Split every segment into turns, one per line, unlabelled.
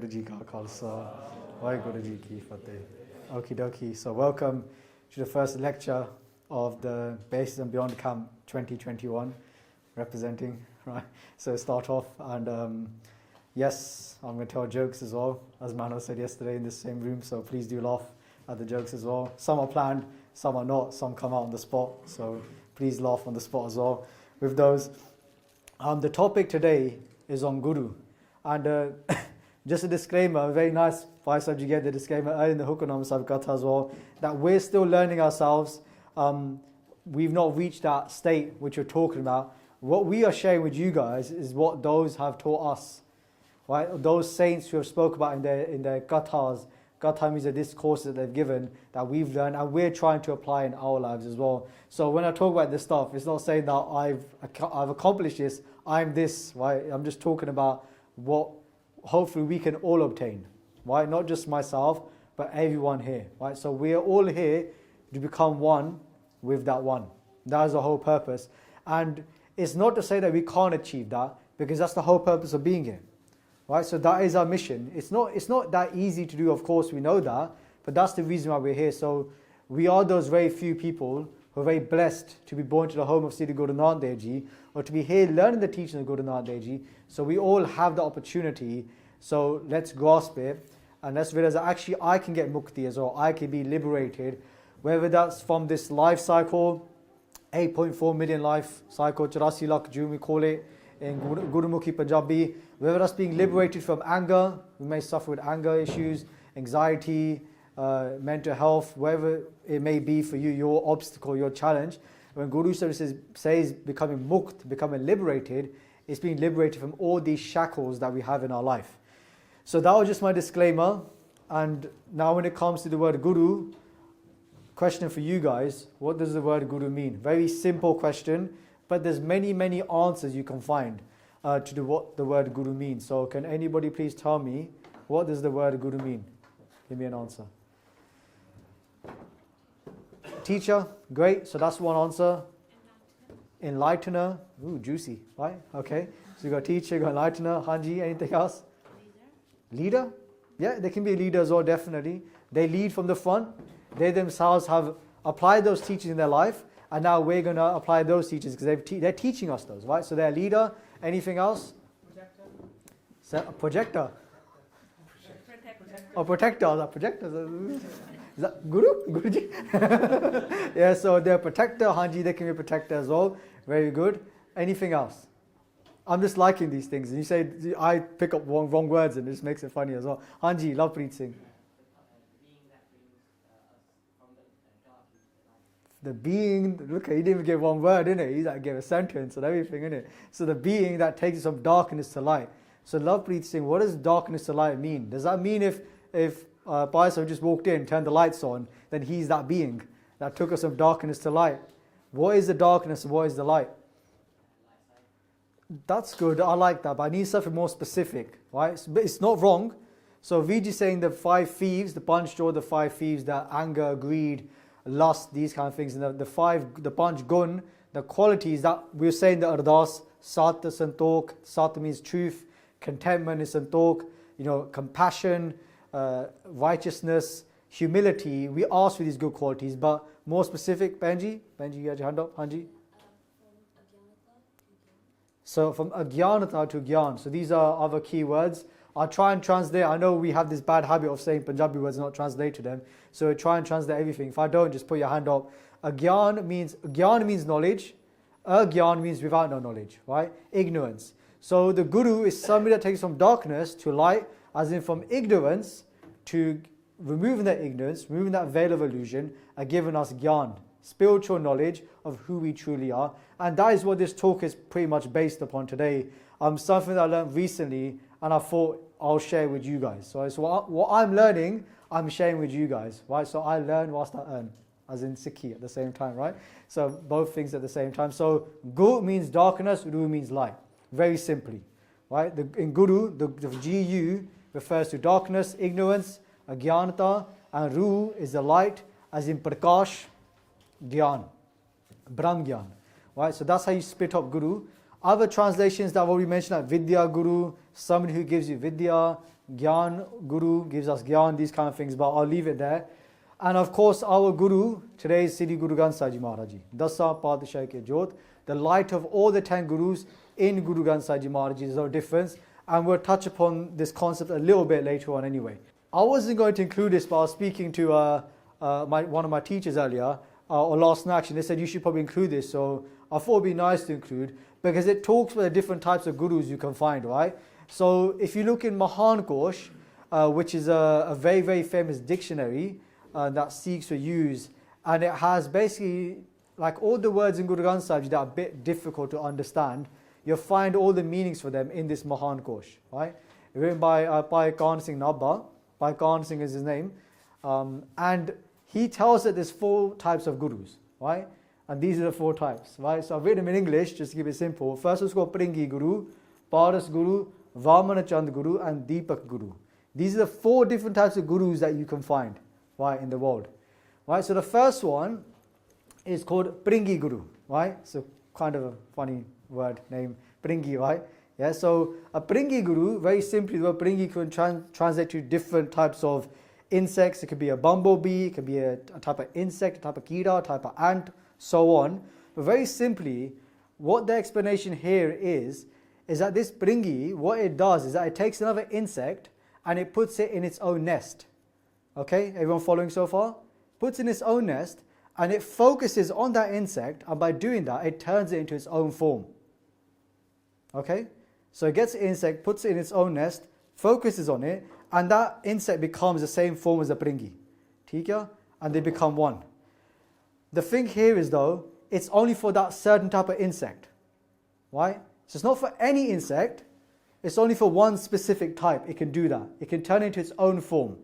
Ji Ka Khalsa, Waheguru Ji Ki Fateh. Okie dokie. So welcome to the first lecture of the Basis and Beyond Camp 2021, representing, right? So start off and yes, I'm going to tell jokes as well, as Mano said yesterday in the same room, so please do laugh at the jokes as well. Some are planned, some are not, some come out on the spot, so please laugh on the spot as well with those. The topic today is on Guru, and just a disclaimer, very nice, Faisal, you get the disclaimer early in the Hukanam Sahib Katha as well, that we're still learning ourselves. We've not reached that state which you're talking about. What we are sharing with you guys is what those have taught us, right? Those saints who have spoke about in their kathas. Katha means the discourses that they've given, that we've learned, and we're trying to apply in our lives as well. So when I talk about this stuff, it's not saying that I've accomplished this, I'm this, right? I'm just talking about what hopefully we can all obtain, right? Not just myself, but everyone here, right? So we are all here to become one with that one. That is the whole purpose. And it's not to say that we can't achieve that, because that's the whole purpose of being here, right? So that is our mission. It's not that easy to do, of course, we know that, but that's the reason why we're here. So we are those very few people who are very blessed to be born to the home of Sri Guru Nanak Dev Ji, or to be here learning the teaching of Guru Nanak Dev Ji. So we all have the opportunity. So let's grasp it, and let's realize that actually I can get mukti as well. I can be liberated, whether that's from this life cycle, 8.4 million life cycle, 84 lakh June we call it in Gurumukhi Punjabi, whether that's being liberated from anger. We may suffer with anger issues, anxiety, mental health, whatever it may be for you, your obstacle, your challenge. When Guru says becoming mukt, becoming liberated, it's being liberated from all these shackles that we have in our life. So that was just my disclaimer. And now when it comes to the word Guru, question for you guys, what does the word Guru mean? Very simple question, but there's many answers you can find to what the word Guru means. So can anybody please tell me, what does the word Guru mean? Give me an answer. Teacher, great, so that's one answer. Enlightener, ooh, juicy, right? Okay, so you got teacher, you got enlightener. Hanji, anything else? Leader? Yeah, they can be a leader as well, definitely. They lead from the front. They themselves have applied those teachings in their life, and now we're going to apply those teachings because they're teaching us those, right? So they're a leader. Anything else? Projector. So, a projector. Oh, protector. That projector. Is that Guru? Guruji? Yeah, so they're a protector. Hanji, they can be a protector as well. Very good. Anything else? I'm just liking these things. And you say, I pick up wrong words and it just makes it funny as well. Hanji, Lovepreet Singh. The being, look, he didn't even give one word, innit? He gave a sentence and everything, innit? So the being that takes us from darkness to light. So Lovepreet Singh, what does darkness to light mean? Does that mean if Paisa just walked in, turned the lights on, then he's that being that took us from darkness to light? What is the darkness and what is the light? That's good, I like that, but I need something more specific, right? But it's not wrong. So Vijay saying the 5 thieves, the Panch Chor, the 5 thieves, that anger, greed, lust, these kind of things, and the Panch Gun, the qualities that we're saying the Ardas, Sat Santok, Sat means truth, contentment is Santok, compassion, righteousness, humility. We ask for these good qualities, but more specific, Benji, you had your hand up, Hanji? So from agyanata to gyan. So these are other key words. I'll try and translate. I know we have this bad habit of saying Punjabi words and not translate to them. So try and translate everything. If I don't, just put your hand up. Gyan means knowledge. Agyan means without no knowledge, right? Ignorance. So the Guru is somebody that takes from darkness to light, as in from ignorance to removing that ignorance, removing that veil of illusion, and giving us gyan, spiritual knowledge of who we truly are. And that is what this talk is pretty much based upon today. Something that I learned recently, and I thought I'll share with you guys. So what I'm learning, I'm sharing with you guys, right? So I learn whilst I earn, as in Sikhi at the same time, right? So both things at the same time. So Gu means darkness, Ru means light. Very simply, right? In Guru, the Gu refers to darkness, ignorance, agyanata, and Ru is the light, as in Prakash, Gyan, Brahm Gyan, right? So that's how you split up Guru. Other translations that I've already mentioned, like Vidya Guru, somebody who gives you Vidya, Gyan, Guru gives us Gyan, these kind of things, but I'll leave it there. And of course, our Guru, today is Sri Guru Granth Sahib Ji Maharaj Ji, Dasa Padshah Ke Jyot, the light of all the 10 Gurus in Guru Granth Sahib Ji Maharaj Ji. There's no difference. And we'll touch upon this concept a little bit later on anyway. I wasn't going to include this, but I was speaking to one of my teachers earlier, or last night actually, they said you should probably include this. So I thought it'd be nice to include, because it talks about the different types of gurus you can find, right? So if you look in Mahan Kosh, which is a very, very famous dictionary that Sikhs will use, and it has basically, like all the words in Guru Granth Sahib Ji that are a bit difficult to understand, you'll find all the meanings for them in this Mahan Kosh, right? Written by Kahan Singh Nabha, by Kahan Singh is his name, and he tells that there's 4 types of gurus, right? And these are the 4 types, right? So I've written them in English, just to keep it simple. First one's called Pringi Guru, Paras Guru, Vamana Chand Guru, and Deepak Guru. These are the 4 different types of gurus that you can find, right, in the world, right? So the first one is called Pringi Guru, right? So kind of a funny word name, Pringi, right? Yeah, so a Pringi Guru, very simply, the word Pringi can translate to different types of insects. It could be a bumblebee, it could be a type of insect, a type of kira, a type of ant, so on. But very simply, what the explanation here is that this Pringi, what it does is that it takes another insect and it puts it in its own nest. Okay, everyone following so far? Puts in its own nest and it focuses on that insect, and by doing that, it turns it into its own form. Okay, so it gets the insect, puts it in its own nest, focuses on it, and that insect becomes the same form as the Pringi. ठीक है? And they become one. The thing here is though, it's only for that certain type of insect. Right? So it's not for any insect, it's only for one specific type. It can do that. It can turn into its own form.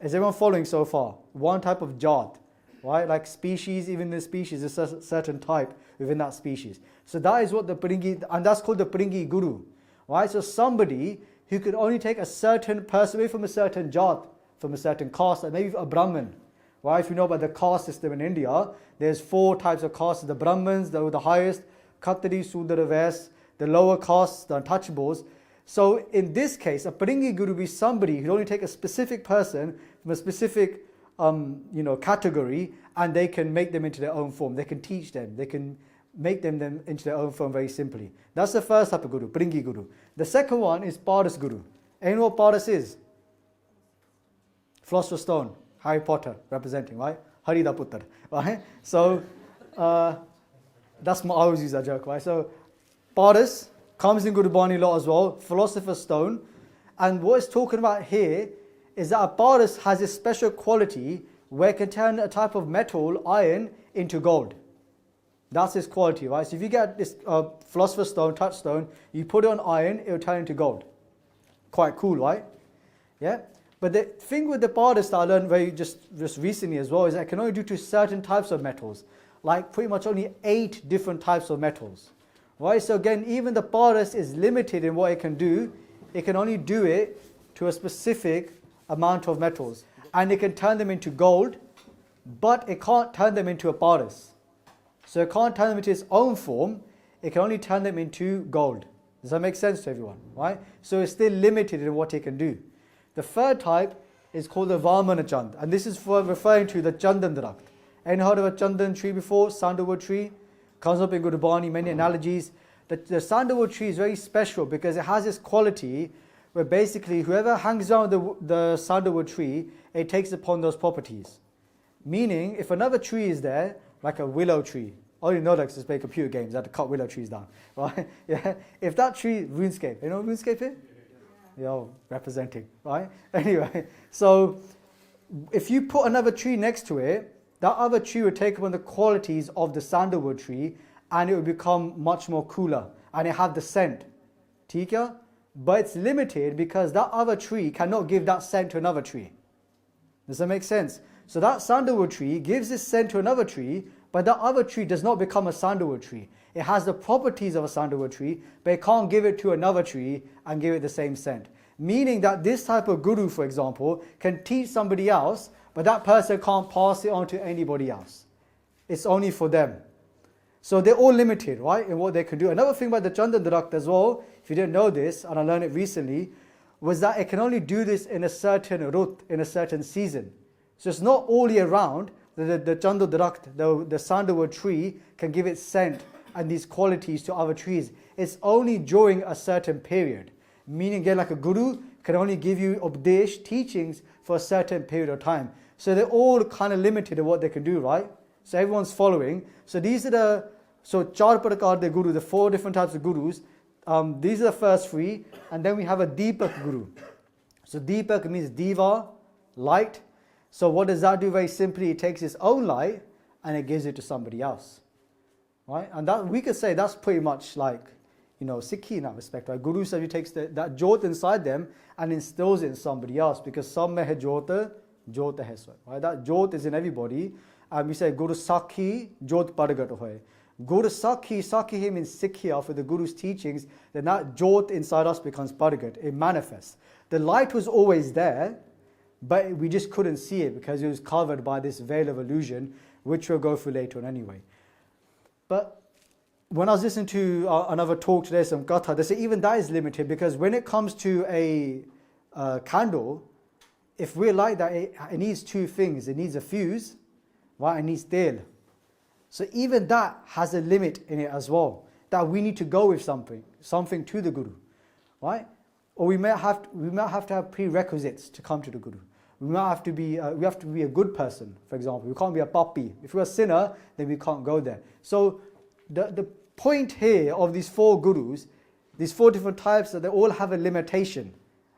Is everyone following so far? One type of jat, right? Like species, even the species is a certain type within that species. So that is what the Pringi, and that's called the Pringi Guru. Right? So somebody who could only take a certain person, maybe from a certain jat, from a certain caste, like maybe a Brahmin. Right? If you know about the caste system in India, there's 4 types of castes. The Brahmins, the highest, Khatri, Sudra, Vaisya, the lower castes, the untouchables. So in this case, a Pringi Guru would be somebody who only take a specific person from a specific category, and they can make them into their own form. They can teach them. They can make them into their own form very simply. That's the first type of Guru, Pringi Guru. The second one is Paras Guru. And you know what Paras is? Philosopher's Stone, Harry Potter representing, right? Hari da Putter, right? So I always use that joke, right? So Paras comes in Gurbani law as well, Philosopher's Stone. And what it's talking about here is that a Paras has a special quality where it can turn a type of metal, iron, into gold. That's its quality, right? So if you get this Philosopher's Stone, touchstone, you put it on iron, it will turn into gold. Quite cool, right? Yeah? But the thing with the Paras that I learned just recently as well is that it can only do to certain types of metals. Like pretty much only 8 different types of metals. Right? So again, even the Paras is limited in what it can do. It can only do it to a specific amount of metals. And it can turn them into gold, but it can't turn them into a Paras. So it can't turn them into its own form, it can only turn them into gold. Does that make sense to everyone? Right? So it's still limited in what it can do. The third type is called the Vamana Chand, and this is referring to the Chandan Drakht. Anyone heard of a Chandan tree before? Sandalwood tree? Comes up in Gurbani, many analogies. The sandalwood tree is very special because it has this quality where basically whoever hangs around the sandalwood tree, it takes upon those properties. Meaning, if another tree is there, like a willow tree, all you know that to play computer games, that to cut willow trees down, right? Yeah. If that tree, RuneScape, you know RuneScape here? Yeah, representing, right? Anyway, so if you put another tree next to it, that other tree would take on the qualities of the sandalwood tree, and it would become much more cooler, and it have the scent. ठीक है? But it's limited because that other tree cannot give that scent to another tree. Does that make sense? So that sandalwood tree gives this scent to another tree, but that other tree does not become a sandalwood tree. It has the properties of a sandalwood tree, but it can't give it to another tree and give it the same scent. Meaning that this type of guru, for example, can teach somebody else, but that person can't pass it on to anybody else. It's only for them. So they're all limited, right, in what they can do. Another thing about the Chandan Drakht as well, if you didn't know this, and I learned it recently, was that it can only do this in a certain rut, in a certain season. So it's not all year round. The chandu darakht, the sandalwood tree, can give its scent and these qualities to other trees. It's only during a certain period. Meaning, again, like a guru can only give you updesh, teachings, for a certain period of time. So they're all kind of limited in what they can do, right? So everyone's following. So these are char prakar de guru, the 4 different types of gurus. These are the first 3. And then we have a Deepak guru. So Deepak means diva, light. So what does that do? Very simply, it takes its own light and it gives it to somebody else. Right? And that we could say that's pretty much like, Sikhi in that respect. Right? Guru says he takes that jyot inside them and instills it in somebody else, because some mein hai jyot hai swat. Right? That jyot is in everybody. And we say Guru Sakhi jyot pargat hoye. Guru Sakhi means Sikhya, for the Guru's teachings, then that jyot inside us becomes pargat. It manifests. The light was always there, but we just couldn't see it because it was covered by this veil of illusion, which we'll go through later on anyway. But when I was listening to another talk today, some katha, they say even that is limited, because when it comes to a candle, if we're like that, it needs 2 things. It needs a fuse, right? It needs tel. So even that has a limit in it as well, that we need to go with something to the Guru, right? Or we might have to have prerequisites to come to the Guru. We have to be a good person, for example. We can't be a puppy. If we're a sinner, then we can't go there. So the point here of these 4 gurus, these 4 different types, that they all have a limitation,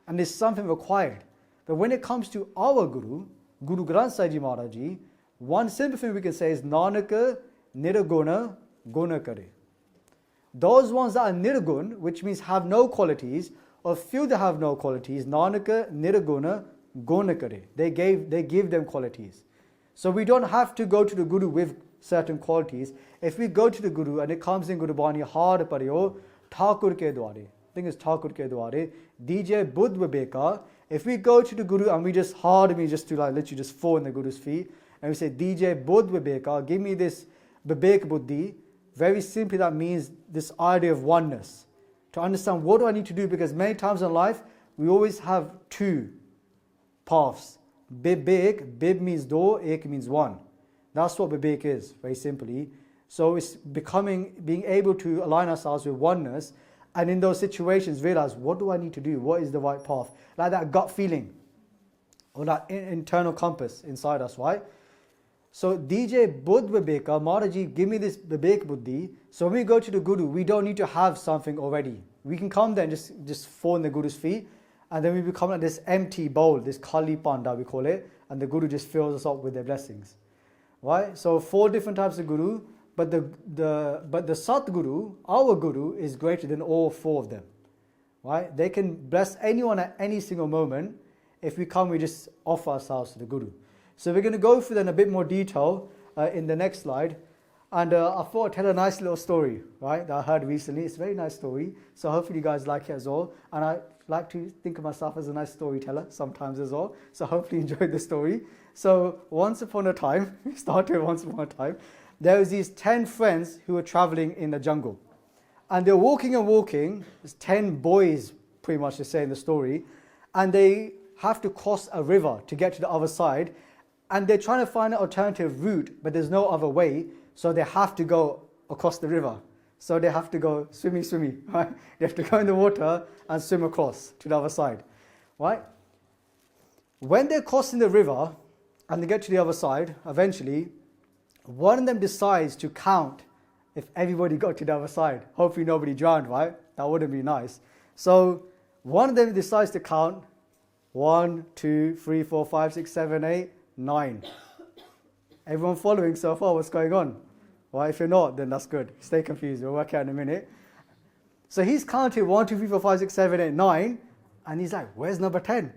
and there's something required. But when it comes to our Guru, Guru Granth Sahib Ji Maharaj Ji, one simple thing we can say is Nanak nirguna guna kare. Those ones that are nirgun, which means have no qualities, or feel they have no qualities, Nanak nirguna guna kare. They give them qualities. So we don't have to go to the Guru with certain qualities. If we go to the Guru and it comes in Gurbani, Har Paryo, Thakur ke dware. I think it's Thakur ke dware. DJ Buddh Vibeka. If we go to the Guru and we just just to literally just fall in the Guru's feet, and we say, DJ Buddh Vibeka, give me this Vibek Buddhi. Very simply, that means this idea of oneness. To understand what do I need to do, because many times in life, we always have 2 paths. Bibek, bib means do, ek means one. That's what Vibek is, very simply. So it's being able to align ourselves with oneness, and in those situations realize, what do I need to do? What is the right path? Like that gut feeling, or that internal compass inside us, right? So DJ Buddh Vibeka, Maharaji, give me this Vibek Buddhi. So when we go to the Guru, we don't need to have something already. We can come there and just fall in the Guru's feet, and then we become like this empty bowl, this Kali Panda we call it, and the Guru just fills us up with their blessings. Right? So 4 different types of Guru, but the Satguru, our Guru, is greater than all 4 of them. Right? They can bless anyone at any single moment. If we come, we just offer ourselves to the Guru. So we're going to go through that in a bit more detail in the next slide. And I thought I'd tell a nice little story, right, that I heard recently. It's a very nice story. So hopefully you guys like it as well. And I like to think of myself as a nice storyteller sometimes as well. So hopefully you enjoyed the story. So once upon a time, there was these 10 friends who were traveling in the jungle. And they're walking and walking. There's 10 boys, pretty much to say in the story. And they have to cross a river to get to the other side. And they're trying to find an alternative route, but there's no other way. So they have to go across the river. So they have to go swimming, right? They have to go in the water and swim across to the other side, right? When they're crossing the river and they get to the other side, eventually, one of them decides to count if everybody got to the other side. Hopefully nobody drowned, right? That wouldn't be nice. So one of them decides to count 1, 2, 3, 4, 5, 6, 7, 8, 9. Everyone following so far? What's going on? Well, if you're not, then that's good. Stay confused. We'll work out in a minute. So he's counting 1, 2, 3, 4, 5, 6, 7, 8, 9. And he's like, where's number 10?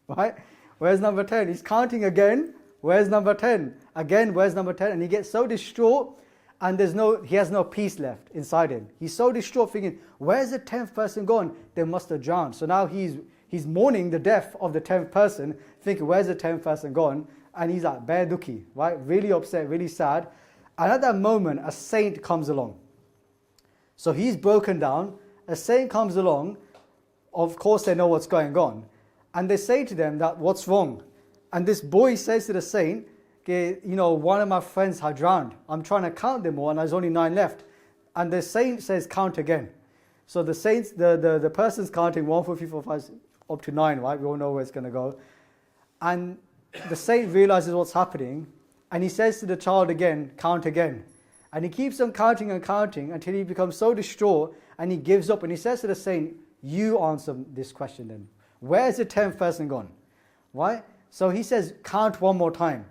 Right? Where's number 10? He's counting again. Where's number 10? Again, where's number 10? And he gets so distraught, and he has no peace left inside him. He's so distraught, thinking, where's the 10th person gone? They must have drowned. So now he's mourning the death of the 10th person, thinking, where's the 10th person gone? And he's like, bare dukhi, right? Really upset, really sad. And at that moment, a saint comes along. So he's broken down. A saint comes along, of course they know what's going on. And they say to them that, what's wrong? And this boy says to the saint, one of my friends had drowned. I'm trying to count them all and there's only 9 left. And the saint says, count again. So the saints, the person's counting 1, 2, 3, 4, 5, up to 9, right? We all know where it's going to go. And the saint realizes what's happening and he says to the child again, count again. And he keeps on counting and counting until he becomes so distraught and he gives up. And he says to the saint, you answer this question then. Where's the 10th person gone? Right? So he says, count one more time.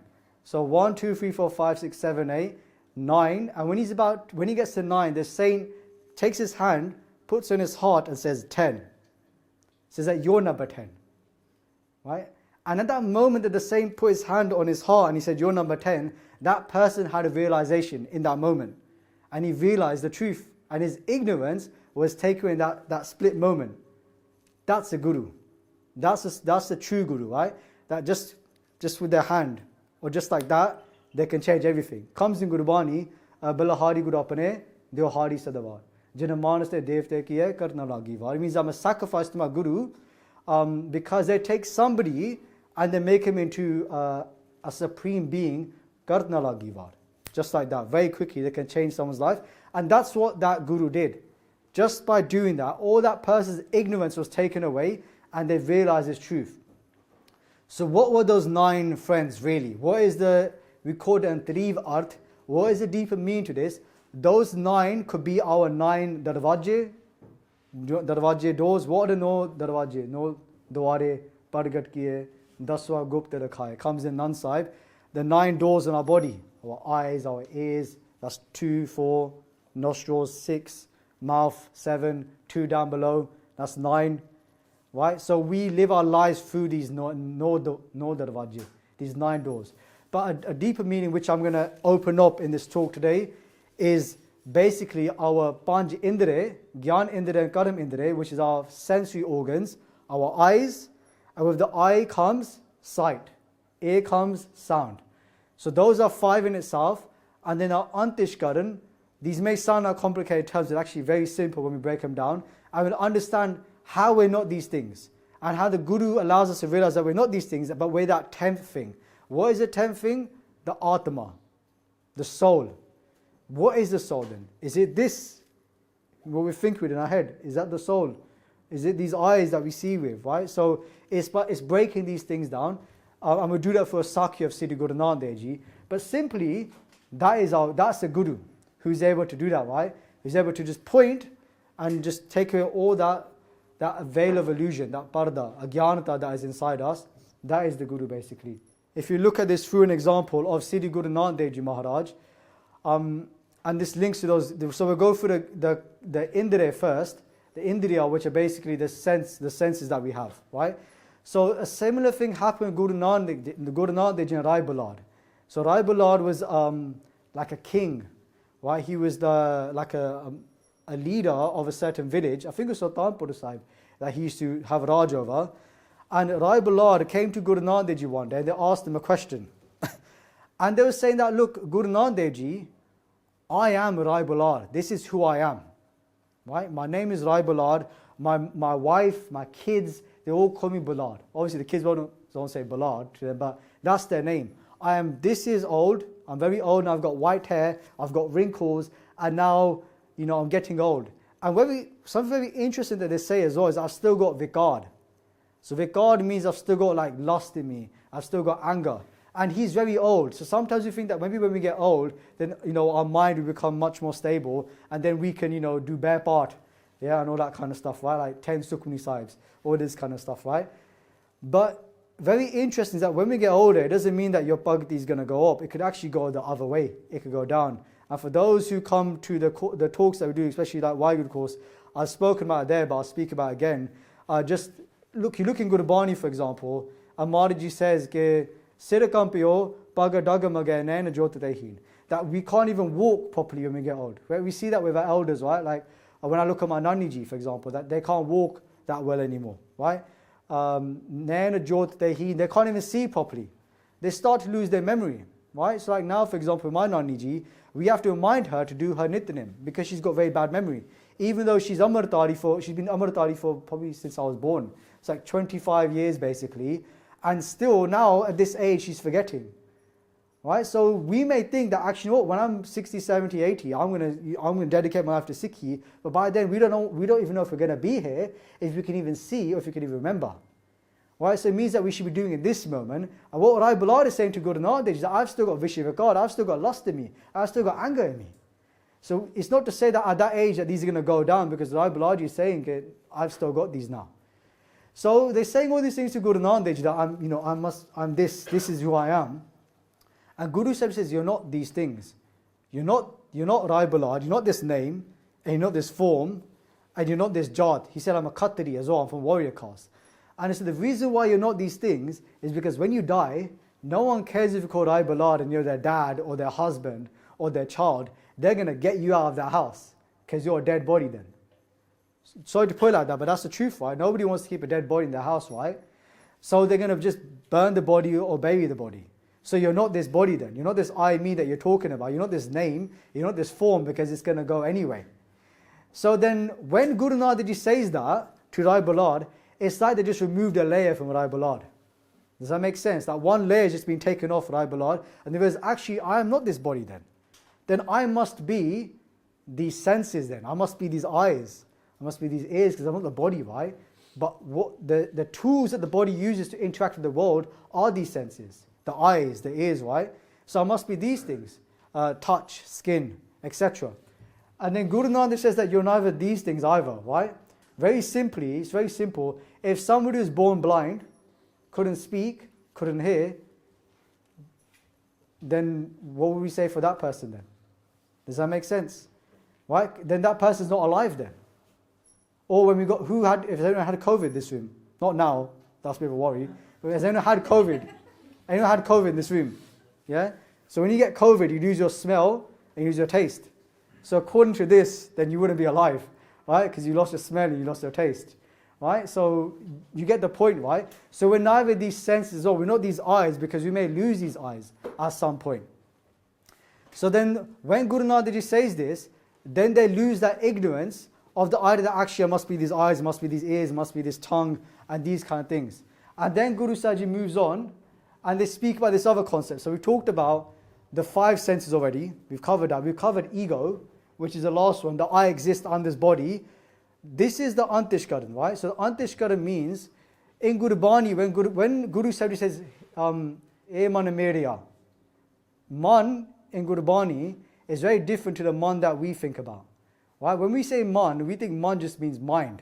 So 1, 2, 3, 4, 5, 6, 7, 8, 9. And when he gets to 9, the saint takes his hand, puts it in his heart and says 10. Says that you're number 10. Right? And at that moment that the saint put his hand on his heart and he said, you're number 10, that person had a realization in that moment. And he realized the truth. And his ignorance was taken in that split moment. That's the guru. That's the true guru, right? That just with their hand, or just like that, they can change everything. Comes in Gurbani, Balahari Guru apne, Deohari Sadavar. Jinamanas de Devte kiye karna lagivar. It means I'm a sacrifice to my guru because they take somebody and they make him into a supreme being, karna lagivar. Just like that, very quickly they can change someone's life. And that's what that guru did. Just by doing that, all that person's ignorance was taken away and they realized his truth. So what were those 9 friends really? What is we call it Antriv Arth. What is the deeper meaning to this? Those 9 could be our 9 darwaje doors. What are the 9 darwaje? 9 dware pargat kiye, 10waं gupt rakha hai. Comes in Nand Sahib. The 9 doors in our body. Our eyes, our ears. That's 2, 4. Nostrils, 6. Mouth, 7. 2 down below. That's 9. Right? So we live our lives through these no darwaje, these 9 doors. But a deeper meaning which I'm going to open up in this talk today is basically our Panj Indre, Gyan Indre and Karam Indre, which is our sensory organs, our eyes, and with the eye comes sight, ear comes sound. So those are 5 in itself, and then our Antishkaran, these may sound like complicated terms, they're actually very simple when we break them down, and we'll understand how we're not these things, and how the Guru allows us to realize that we're not these things, but we're that 10th thing. What is the 10th thing? The Atma, the soul. What is the soul then? Is it this, what we think with in our head? Is that the soul? Is it these eyes that we see with, right? So it's breaking these things down. I'm going to do that for a Sakya of Siddhi Guru Nanak Dev Ji. But simply, that's the Guru who's able to do that, right? Who's able to just point and just take away all that veil of illusion, that parda, agyanata that is inside us. That is the Guru basically. If you look at this through an example of Siddhi Guru Nanak Dev Ji Maharaj, and this links to those, so we'll go through the Indriya first, the Indriya, which are basically the senses that we have, right? So a similar thing happened with Guru Nanak Dev Ji in Rai Balad. So Rai Balad was like a king, right? He was like a leader of a certain village. I think it was Sultanpur Sahib that he used to have Raj over. And Rai Balad came to Guru Nanak Dev Ji one day and they asked him a question. And they were saying that, look, Guru Nanak Dev Ji, I am Rai Balad. This is who I am. Right? My name is Rai Balad. My wife, my kids, they all call me Balad. Obviously the kids don't say Balad to them, but that's their name. I am this years old. I'm very old and I've got white hair. I've got wrinkles. And now, I'm getting old. And something very interesting that they say as well is I've still got vikard. So vikard means I've still got like lust in me. I've still got anger. And he's very old. So sometimes we think that maybe when we get old, then our mind will become much more stable and then we can, do bare part. Yeah, and all that kind of stuff, right? Like 10 Sukhmani Sahibs, all this kind of stuff, right? But very interesting is that when we get older, it doesn't mean that your bhakti is going to go up. It could actually go the other way. It could go down. And for those who come to the talks that we do, especially like Waheguru course, I've spoken about it there, but I'll speak about it again. Just look, you look in Gurbani, for example, and Maharaji says, Sirakampiyo paga daga magana jyotadehin. That we can't even walk properly when we get old. Right? We see that with our elders, right? Like when I look at my Naniji, for example, that they can't walk that well anymore, right? They can't even see properly. They start to lose their memory, right? So like now, for example, with my Naniji, we have to remind her to do her nityanim because she's got very bad memory. even though she's been Amritari for probably since I was born. It's like 25 years basically. And still now at this age, she's forgetting. Right? So we may think that actually, when I'm 60, 70, 80, I'm gonna dedicate my life to Sikhi. But by then, we don't even know if we're gonna be here, if we can even see or if we can even remember. Right? So it means that we should be doing it this moment. And what Rai Balad is saying to Guru Nanak Dev is that I've still got Vishyavikar, I've still got lust in me, I've still got anger in me. So it's not to say that at that age that these are going to go down, because Rai Balad is saying, I've still got these now. So they're saying all these things to Guru Nanak Dev that I'm this is who I am. And Guru Sahib says, you're not these things. You're not Rai Balad, you're not this name, and you're not this form, and you're not this Jat. He said, I'm a Khatri as well, I'm from warrior caste. And so the reason why you're not these things is because when you die, no one cares if you call Rai Balad and you're their dad or their husband or their child. They're going to get you out of that house because you're a dead body then. Sorry to put it like that, but that's the truth, right? Nobody wants to keep a dead body in their house, right? So they're going to just burn the body or bury the body. So you're not this body then. You're not this I, me that you're talking about. You're not this name. You're not this form, because it's going to go anyway. So then when Guru Nanak Dev Ji says that to Rai Balad, it's like they just removed a layer from Rai Balad. Does that make sense? That one layer has just been taken off Rai Balad, and there was actually, I am not this body then. Then I must be these senses then. I must be these eyes. I must be these ears, because I'm not the body, right? But what the tools that the body uses to interact with the world are these senses. The eyes, the ears, right? So I must be these things. Touch, skin, etc. And then Guru Nanak says that you're neither these things either, right? Very simply, it's very simple. If somebody who's born blind, couldn't speak, couldn't hear, then what would we say for that person then? Does that make sense? Right? Then that person's not alive then. Or when we got, if anyone had COVID this room, not now, that's a bit of a worry, but has anyone had COVID? Anyone had COVID in this room? Yeah? So when you get COVID, you lose your smell and you lose your taste. So according to this, then you wouldn't be alive, right? Because you lost your smell and you lost your taste, right? So you get the point, right? So we're neither these senses or we're not these eyes, because we may lose these eyes at some point. So then when Guru Nanak Dev Ji says this, then they lose that ignorance of the idea that actually must be these eyes, must be these ears, must be this tongue, and these kind of things. And then Guru Sahib Ji moves on, and they speak about this other concept. So we talked about the 5 senses already. We've covered that. We've covered ego, which is the last one. The I exist, I'm this body. This is the Antishkaran, right? So Antishkaran means, in Gurbani, when Guru Sahib Ji says, E man meriya, man in Gurbani is very different to the man that we think about. Right? When we say man, we think man just means mind.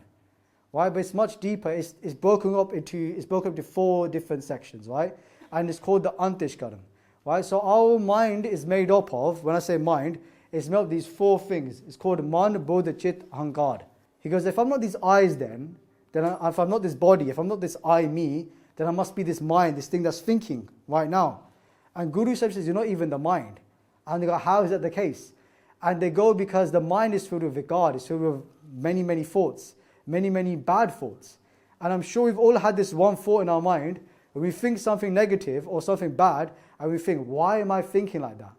Right? But it's much deeper. It's broken up into 4 different sections, right? And it's called the Antishkaran. Right? So our mind is made up of, when I say mind, it's made up of these 4 things. It's called Man, Bodha, Chit, Ahankar. He goes, if I'm not these eyes then if I'm not this body, if I'm not this I, me, then I must be this mind, this thing that's thinking right now. And Guru Sahib says, you're not even the mind. And they go, how is that the case? And they go, because the mind is filled with vikar, it's filled with many, many thoughts, many, many bad thoughts. And I'm sure we've all had this one thought in our mind, when we think something negative or something bad, and we think, why am I thinking like that?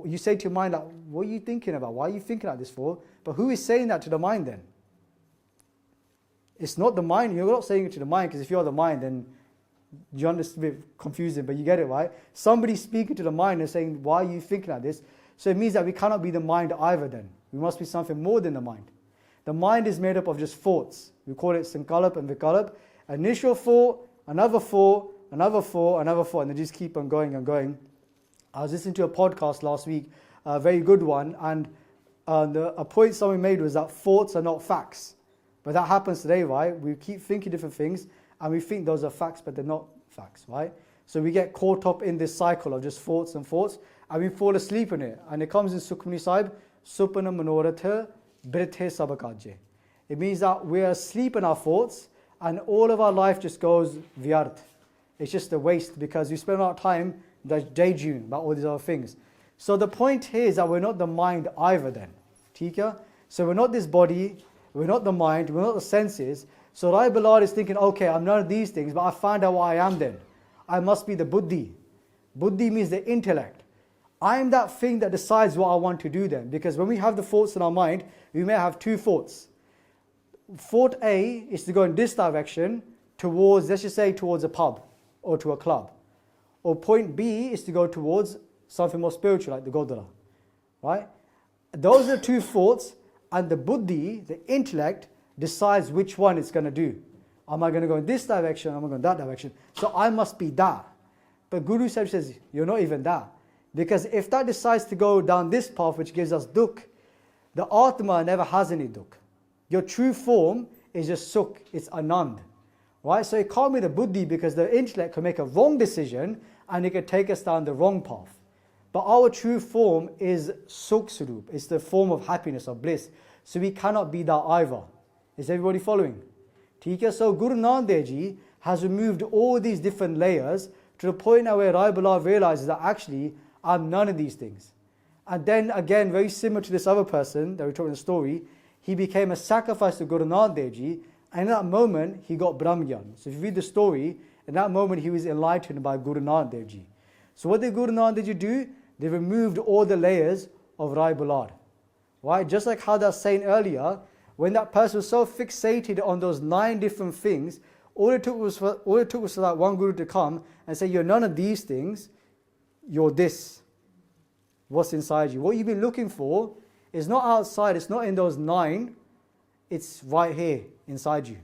You say to your mind, like, what are you thinking about? Why are you thinking like this for? But who is saying that to the mind then? It's not the mind. You're not saying it to the mind, because if you're the mind, then you understand, it's a bit confusing, but you get it, right? Somebody's speaking to the mind and saying, why are you thinking like this? So it means that we cannot be the mind either then. We must be something more than the mind. The mind is made up of just thoughts. We call it sankalp and vikalp. Initial thought, another thought, another thought, another thought, and they just keep on going and going. I was listening to a podcast last week, a very good one, and a point someone made was that thoughts are not facts. But that happens today, right? We keep thinking different things, and we think those are facts, but they're not facts, right? So we get caught up in this cycle of just thoughts and thoughts, and we fall asleep in it. And it comes in Sukhmani Sahib, Supana Manoratha Brithe Sabakajye. It means that we're asleep in our thoughts, and all of our life just goes vyarth. It's just a waste, because we spend a lot of time daydreaming about all these other things. So the point here is that we're not the mind either then. Tika? So we're not this body, we're not the mind, we're not the senses. So Rai Balad is thinking, okay, I'm none of these things, but I find out what I am then. I must be the buddhi. Buddhi means the intellect. I'm that thing that decides what I want to do then. Because when we have the thoughts in our mind, we may have two thoughts. Thought A is to go in this direction towards, let's just say, towards a pub or to a club. Or point B is to go towards something more spiritual like the Godara. Right? Those are two thoughts, and the buddhi, the intellect, decides which one it's going to do. Am I going to go in this direction? Am I going in that direction? So I must be that. But Guru Sahib says, you're not even that. Because if that decides to go down this path which gives us dukh, the Atma never has any dukh. Your true form is just sukh, it's anand. Right? So it can't be the buddhi, because the intellect can make a wrong decision and it can take us down the wrong path. But our true form is sukh surup, it's the form of happiness, of bliss. So we cannot be that either. Is everybody following? So Guru Nanak Dev Ji has removed all these different layers to the point now where Rai Bilal realizes that actually I'm none of these things. And then again, very similar to this other person that we told in the story, he became a sacrifice to Guru Nanak Dev Ji, and in that moment he got Brahmgyan. So if you read the story, in that moment he was enlightened by Guru Nanak Dev Ji. So what did Guru Nanak Dev Ji do? They removed all the layers of Rai Bilal. Right? Just like how that was saying earlier, when that person was so fixated on those 9 different things, all it took was for that one Guru to come and say, you're none of these things, you're this. What's inside you? What you've been looking for is not outside, it's not in those 9, it's right here inside you.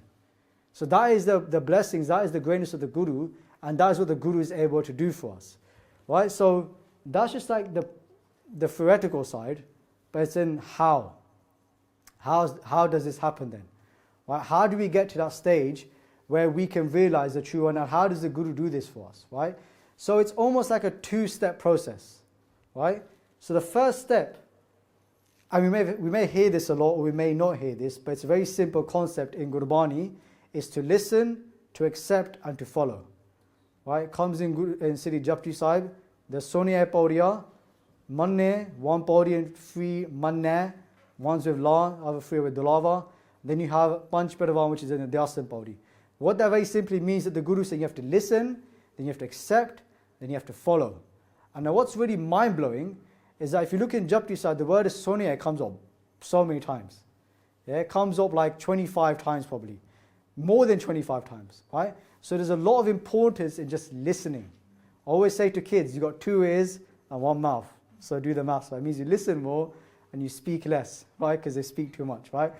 So that is the blessings, that is the greatness of the Guru, and that is what the Guru is able to do for us. Right? So that's just like the theoretical side, but it's in how. How does this happen then? Right? How do we get to that stage where we can realize the true one, and how does the Guru do this for us? Right? So it's almost like a 2-step process. Right? So the first step, and we may hear this a lot or we may not hear this, but it's a very simple concept in Gurbani, is to listen, to accept and to follow. Right? It comes in Sri Japji Sahib, the Sonia Paudiya, Manne, 1 Paudi and 3 Manne, one's with La, other 3 with Dulava. Then you have Panch Padavan, which is in the Dhyasan Paudi. What that very simply means that the Guru is saying you have to listen, then you have to accept, then you have to follow. And now what's really mind-blowing is that if you look in Japji Sahib, the word is Sonia, it comes up so many times. Yeah, it comes up like 25 times probably. More than 25 times, right? So there's a lot of importance in just listening. I always say to kids, you've got 2 ears and 1 mouth. So do the math. So it means you listen more and you speak less, right? Because they speak too much, right?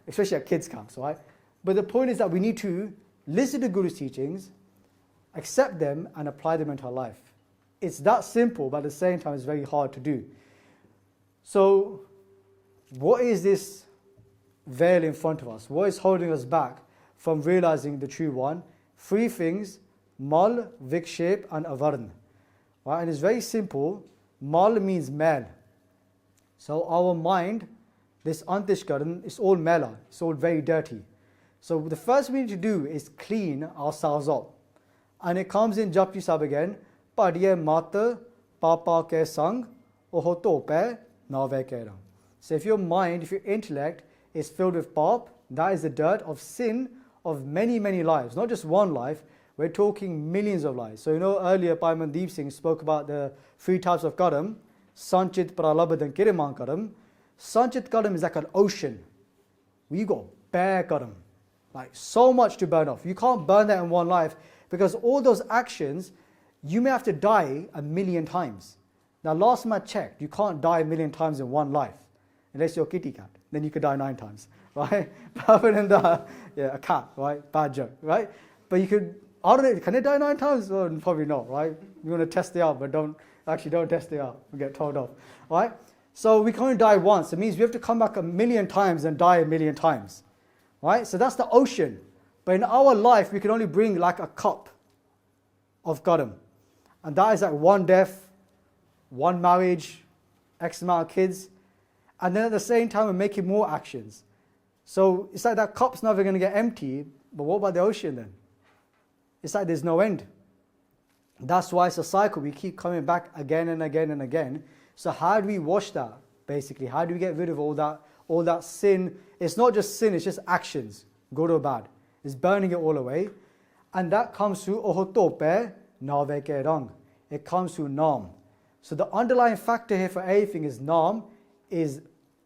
Especially at kids' camps, right? But the point is that we need to listen to Guru's teachings, accept them and apply them into our life. It's that simple, but at the same time it's very hard to do. So what is this veil in front of us? What is holding us back from realizing the true one? 3 things: mal, vikshep and avarn. Right? And it's very simple. Mal means mel. So our mind, this antishkaran, is all mela, it's all very dirty. So the first we need to do is clean ourselves up. And it comes in Japji Sahib again, Padiye mata papa ke sang ohoto pe nave keram. So if your mind, if your intellect is filled with pap, that is the dirt of sin of many, many lives, not just one life, we're talking millions of lives. So earlier Bhai Mandeep Singh spoke about the 3 types of karam, Sanchit, Pralabdha and Kiriman karam. Sanchit karam is like an ocean. We got bare karam, like so much to burn off. You can't burn that in one life, because all those actions, you may have to die 1,000,000 times. Now last time I checked, you can't die 1,000,000 times in one life, unless you're a kitty cat. Then you could die 9 times, right? But other than that, yeah, a cat, right? Bad joke, right? But you could, I don't know, can it die 9 times? Well, probably not, right? You want to test it out, but don't test it out. We get told off, right? So we can only die once. It means we have to come back 1,000,000 times and die 1,000,000 times, right? So that's the ocean. But in our life, we can only bring like a cup of karam. And that is like 1 death, 1 marriage, X amount of kids. And then at the same time, we're making more actions. So it's like that cup's never going to get empty. But what about the ocean then? It's like there's no end. That's why it's a cycle. We keep coming back again and again and again. So how do we wash that, basically? How do we get rid of all that sin? It's not just sin, it's just actions, good or bad. It's burning it all away. And that comes through ohotope nave ke rang. It comes through naam. So the underlying factor here for everything is naam, and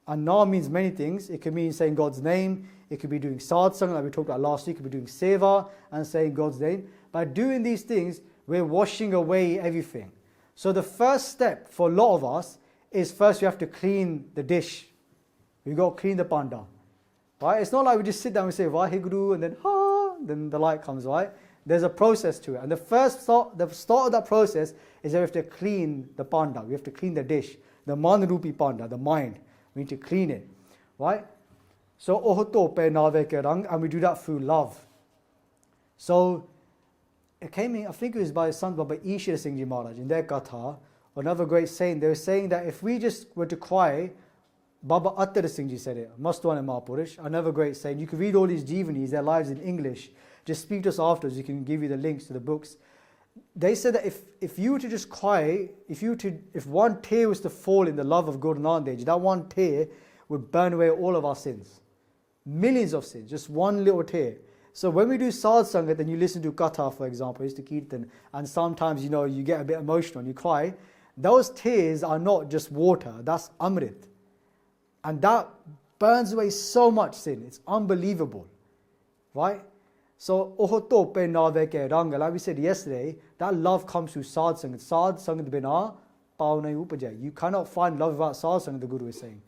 naam means many things. It could mean saying God's name, it could be doing sad sang like we talked about last week, it could be doing seva and saying God's name. By doing these things, we're washing away everything. So the first step for a lot of us is first we have to clean the dish. We've got to clean the panda. Right? It's not like we just sit down and say Vaheguru and then the light comes, right? There's a process to it. And the start of that process is that we have to clean the panda. We have to clean the dish. The man-rupi panda, the mind. We need to clean it. Right? So, ohotope nave rang, and we do that through love. So, it came in, I think it was by Sant Baba Ishwar Singh Ji Maharaj, in their katha, another great saying. They were saying that if we just were to cry, Baba Attar Singh Ji said it, Mastwan Mahapurush, another great saying. You can read all these Jeevanis, their lives in English. Just speak to us afterwards, we can give you the links to the books. They said that if you were to just cry, if one tear was to fall in the love of Guru Nanak Dev Ji, that one tear would burn away all of our sins. Millions of sins, just one little tear. So when we do Sad Sangat and you listen to Katha, for example, used to Kirtan, and sometimes you get a bit emotional and you cry, those tears are not just water, that's Amrit. And that burns away so much sin. It's unbelievable. Right? So, ohoto pe naveke ranga, like we said yesterday, that love comes through Sad Sangat. Sad Sangat bina pao nahi upajai. You cannot find love without Sad Sangat, the Guru is saying.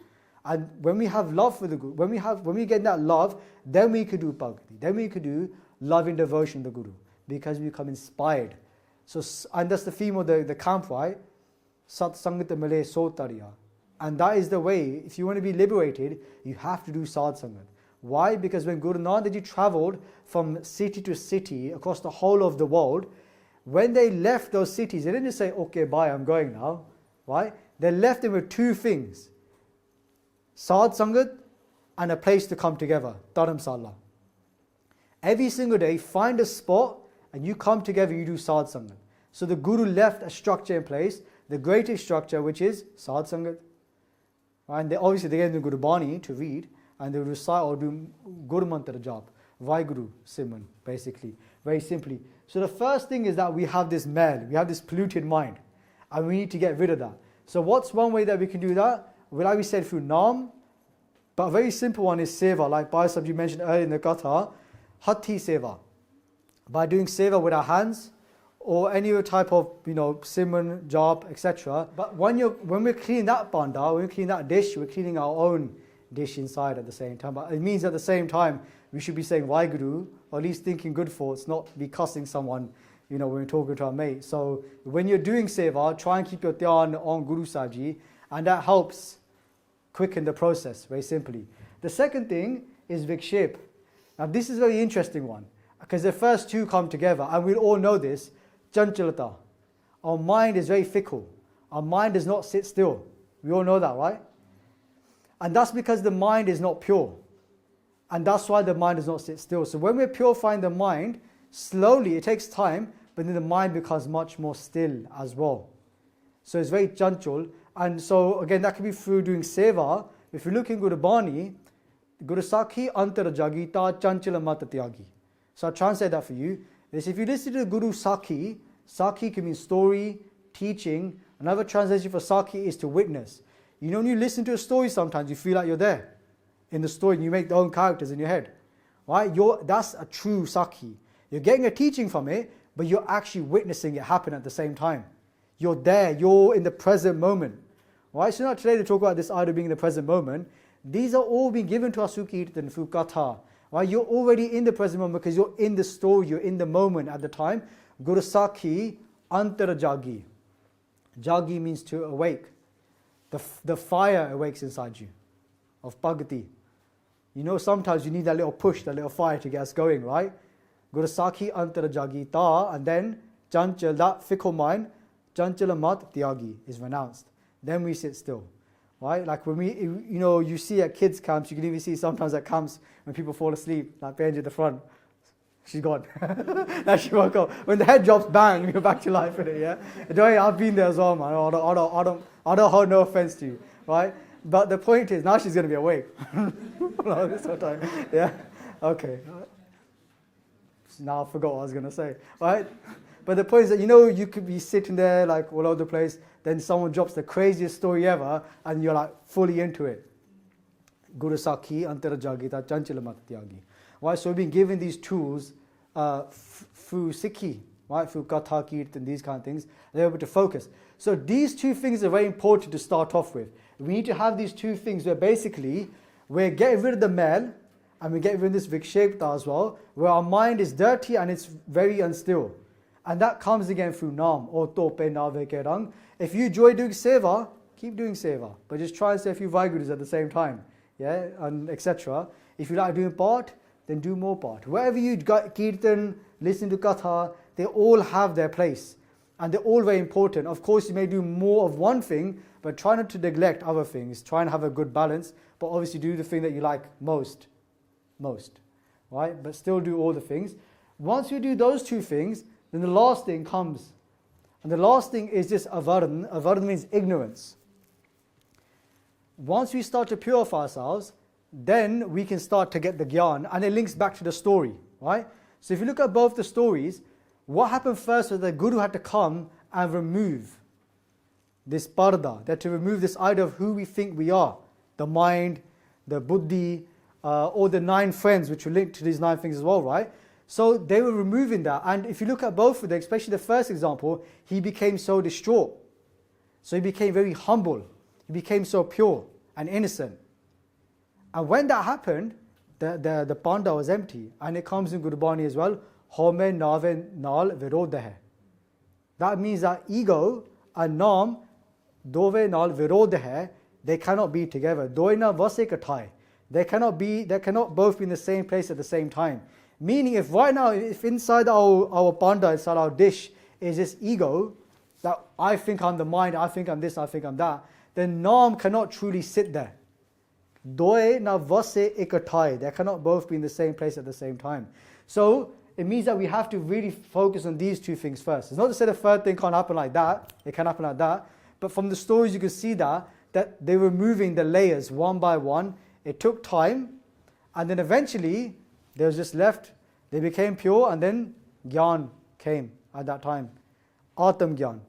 And when we have love for the Guru, when we get that love, then we could do bhakti. Then we could do love and devotion to the Guru. Because we become inspired. So, and that's the theme of the camp, right? Sat Sangat Male Sotariya. And that is the way, if you want to be liberated, you have to do Sad Sangat. Why? Because when Guru Nanak Dev Ji travelled from city to city across the whole of the world, when they left those cities, they didn't just say, okay, bye, I'm going now. Right? They left them with two things. Sad Sangat and a place to come together. Dharamsala. Every single day, find a spot and you come together, you do Sad Sangat. So the Guru left a structure in place, the greatest structure, which is Sad Sangat. And they gave the Guru Bani to read, and they recite or do Guru Mantra job, Vaheguru Simran, basically, very simply. So the first thing is that we have this mel, we have this polluted mind, and we need to get rid of that. So what's one way that we can do that? Well, like we said, through Naam, but a very simple one is Seva, like Bhai Sahib mentioned earlier in the Katha, Hathi Seva. By doing Seva with our hands, or any other type of, Simran, job, etc. But when we're cleaning that banda, when we clean that dish, we're cleaning our own dish inside at the same time. But it means at the same time, we should be saying Vaheguru, or at least thinking good thoughts, not be cussing someone, when we're talking to our mate. So when you're doing seva, try and keep your dhyan on Guru Sahib Ji, and that helps quicken the process, very simply. The second thing is Vikshep. Now this is a very interesting one, because the first two come together, and we all know this, Chanchalata. Our mind is very fickle. Our mind does not sit still. We all know that, right? And that's because the mind is not pure. And that's why the mind does not sit still. So when we're purifying the mind, slowly, it takes time, but then the mind becomes much more still as well. So it's very chanchal. And so again, that can be through doing seva. If you look in Guru Bani, Guru Sakhi Antar Jagita Chanchala Mata Tyagi. So I'll translate that for you. Is if you listen to Guru Sakhi, Sakhi can mean story, teaching. Another translation for Sakhi is to witness. When you listen to a story sometimes, you feel like you're there in the story and you make the own characters in your head. Right? That's a true Sakhi. You're getting a teaching from it, but you're actually witnessing it happen at the same time. You're there, you're in the present moment. Right? So not today to talk about this idea of being in the present moment. These are all being given to us through Kirtan, through Katha. Right? You're already in the present moment because you're in the story, you're in the moment at the time. Guru Sakhi Antar Jagi. Jagi means to awake. The fire awakes inside you of bhakti. Sometimes you need that little push, that little fire to get us going, right? Guru Sakhi Antara Jagi Ta, and then Chanchal, that fickle mind, Chanchala Mat Tyagi is renounced. Then we sit still, right? Like when we, you see at kids' camps, you can even see sometimes at camps when people fall asleep, like Benji at the front. She's gone. Now she woke up. When the head drops, bang, you're back to life in it, yeah? I've been there as well, man. I don't hold no offense to you, right? But the point is, now she's going to be awake. This whole time. Yeah? Okay. Now I forgot what I was going to say, right? But the point is that, you could be sitting there like all over the place, then someone drops the craziest story ever, and you're like fully into it. Guru Sakhi Antara Jagita Chanchalamat Tyagi. Right? So we've been given these tools through Sikhi, right? Through Katha, Kirtan, these kind of things. They're able to focus. So these two things are very important to start off with. We need to have these two things where basically we're getting rid of the male, and we get rid of this vikshepta as well, where our mind is dirty and it's very unstill. And that comes again through Naam, or Tope Nave Ke Rang. If you enjoy doing seva, keep doing seva, but just try and say a few Vahegurus at the same time, yeah, and etc. If you like doing part, then do more part. Wherever you got kirtan, listen to katha, they all have their place, and they're all very important. Of course, you may do more of one thing, but try not to neglect other things. Try and have a good balance, but obviously do the thing that you like most, right? But still do all the things. Once you do those two things, then the last thing comes. And the last thing is just avarn. Avarn means ignorance. Once we start to purify ourselves, then we can start to get the gyan, and it links back to the story, right? So if you look at both the stories, what happened first was the Guru had to come and remove this parda, that to remove this idea of who we think we are, the mind, the buddhi, or the 9 friends, which were linked to these 9 things as well, right? So they were removing that. And if you look at both of them, especially the first example, he became so distraught. So he became very humble. He became so pure and innocent. And when that happened, the panda was empty. And it comes in Gurbani as well, Home Nave Nal Virodha hai. That means that ego and Naam, Dove Nal Virodha hai, they cannot be together. Doina Vase Kathai. They cannot both be in the same place at the same time. Meaning, if right now, if inside our panda, inside our dish, is this ego, that I think I'm the mind, I think I'm this, I think I'm that, then Naam cannot truly sit there. Doe na vase ekathai. They cannot both be in the same place at the same time. So it means that we have to really focus on these two things first. It's not to say the third thing can't happen like that. It can happen like that. But from the stories you can see that they were moving the layers one by one. It took time, and then eventually they was just left. They became pure, and then Gyan came at that time. Atam Gyan.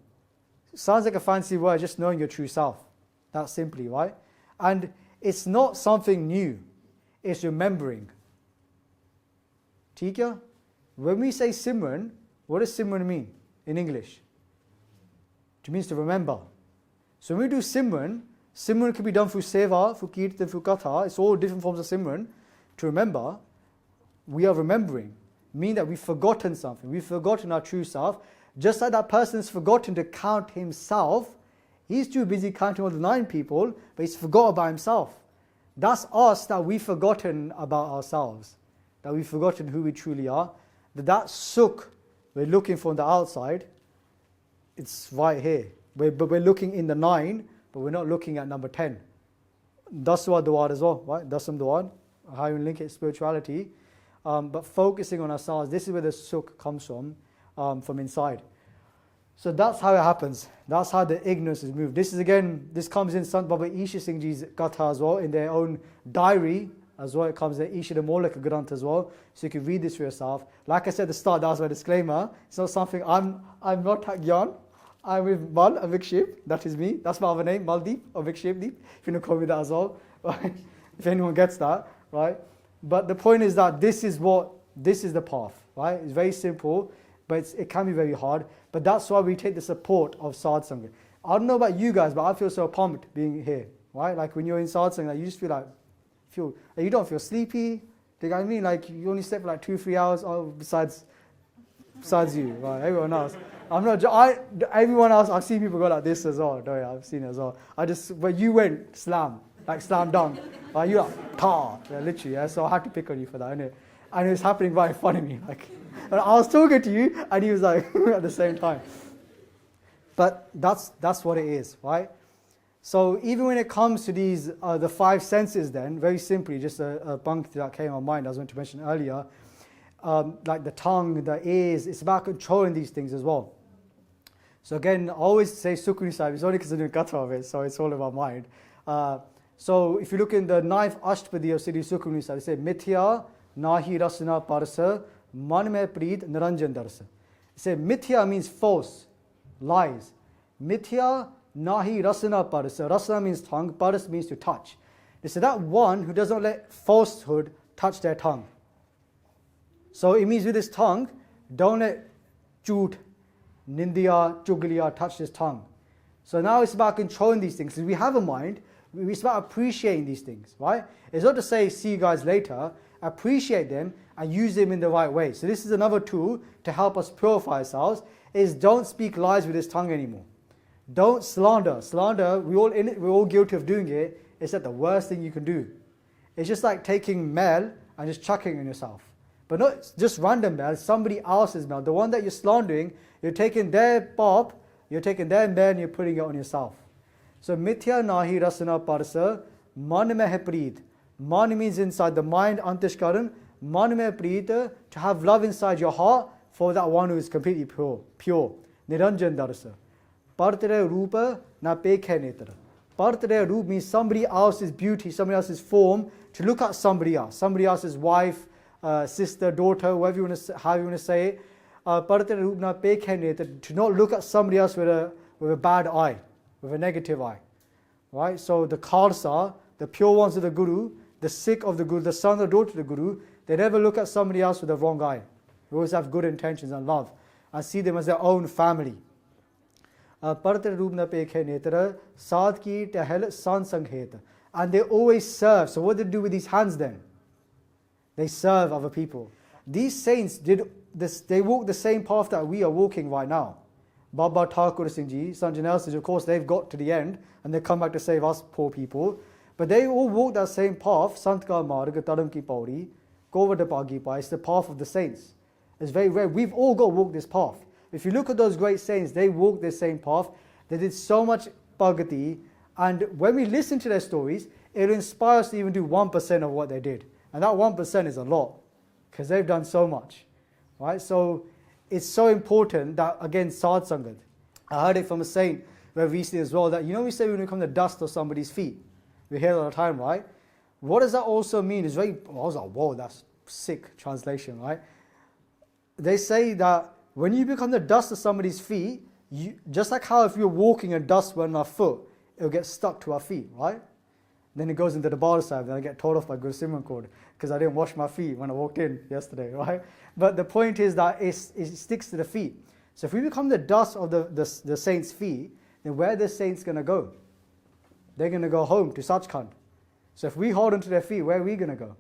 Sounds like a fancy word, just knowing your true self. That simply, right? And it's not something new. It's remembering. ठीक है? When we say Simran, what does Simran mean in English? It means to remember. So when we do Simran, Simran can be done through Seva, through Kirtan, through Katha. It's all different forms of Simran. To remember, we are remembering. Meaning that we've forgotten something. We've forgotten our true self. Just like that person's forgotten to count himself, he's too busy counting all the 9 people, but he's forgot about himself. That's us, that we've forgotten about ourselves. That we've forgotten who we truly are. That sukh we're looking for on the outside, it's right here. But we're looking in the 9, but we're not looking at number 10. Daswa Dawar as well, right? Dasam Dawar, how you link it to spirituality. But focusing on ourselves, this is where the sukh comes from inside. So that's how it happens. That's how the ignorance is moved. This comes in Sant Baba Isha Singh Ji's Katha as well, in their own diary as well. It comes in Isha Molaka Granth as well. So you can read this for yourself. Like I said at the start, that was my disclaimer. It's not something, I'm not Gyan. I'm with Mal Avikship. That is me. That's my other name, Maldeep or Vikshipdeep. If you don't call me that as well. Right? If anyone gets that, right? But the point is that this is the path, right? It's very simple, but it can be very hard. But that's why we take the support of Sadh Sangha. I don't know about you guys, but I feel so pumped being here, right? Like when you're in Sadh Sangha, you just feel like, you don't feel sleepy. Do you know what I mean? Like you only slept for like 2-3 hours, besides you, right? Everyone else. Everyone else, I've seen people go like this as well. No, yeah, I've seen it as well. But you went slam dunk. You like, ta, yeah, literally, yeah. So I had to pick on you for that, innit? And it was happening right in front of me. Like, and I was talking to you, and he was like, at the same time. But that's what it is, right? So even when it comes to these, the 5 senses then, very simply, just a punkti that came on mind, I was going to mention earlier, like the tongue, the ears, it's about controlling these things as well. So again, I always say Sukhmani Sahib, it's only because I'm doing katha of it, so it's all about mind. So if you look in the 9th Ashtapadi of Siddhi Sukhmani Sahib, it says, Mithya nahi rasana parsa man mein preet naranjan darsa. It said mithya means false, lies. Mithya nahi rasana parasa. Rasana means tongue, paras means to touch. They said that one who doesn't let falsehood touch their tongue. So it means with his tongue, don't let jhoot, nindya, chugliya touch his tongue. So now it's about controlling these things. If we have a mind, it's about appreciating these things, right? It's not to say see you guys later, appreciate them and use them in the right way. So this is another tool to help us purify ourselves, is don't speak lies with his tongue anymore. Don't slander. Slander, we're all guilty of doing it. It's like the worst thing you can do. It's just like taking mel and just chucking on yourself. But not just random mel, somebody else's mel. The one that you're slandering, you're taking their pop, you're taking their mel and you're putting it on yourself. So mithya nahi rasana parsa, man mein hai preet. Man means inside the mind, antishkaran. Man mein preet, to have love inside your heart for that one who is completely pure. Niranjan darsa. Partre rupa na pekhe netra. Partre rup means somebody else's beauty, somebody else's form, to look at somebody else's wife, sister, daughter, however you want to say it. Partre rup na pekhe netra, to not look at somebody else with a bad eye, with a negative eye. Right? So the Khalsa, the pure ones of the Guru, the Sikh of the Guru, the son or daughter of the Guru, they never look at somebody else with a wrong eye. They always have good intentions and love and see them as their own family. Partre roop na pekhe netra, saad ki tahel san sanghet. And they always serve. So what do they do with these hands then? They serve other people. These saints did this, they walk the same path that we are walking right now. Baba Thakur Singh Ji, Sanjanel Singh, of course they've got to the end and they come back to save us poor people. But they all walk that same path. Sant ka marg, Taram ki pauri, Govardhapagi pa. It's the path of the saints. It's very rare. We've all got to walk this path. If you look at those great saints, they walked the same path. They did so much bhagati. And when we listen to their stories, it inspires us to even do 1% of what they did. And that 1% is a lot, because they've done so much. Right? So it's so important that, again, Sad Sangat. I heard it from a saint very recently as well, that, we say when we come to dust of somebody's feet. We hear it all the time, right? What does that also mean? It's very, I was like, whoa, that's sick translation, right? They say that when you become the dust of somebody's feet, just like how if you're walking and dust went on our foot, it'll get stuck to our feet, right? Then it goes into the bar side, then I get told off by Guru Simran Kaur because I didn't wash my feet when I walked in yesterday, right? But the point is that it sticks to the feet. So if we become the dust of the saints' feet, then where are the saints going to go? They're going to go home to Sachkhand. So if we hold onto their feet, where are we going to go?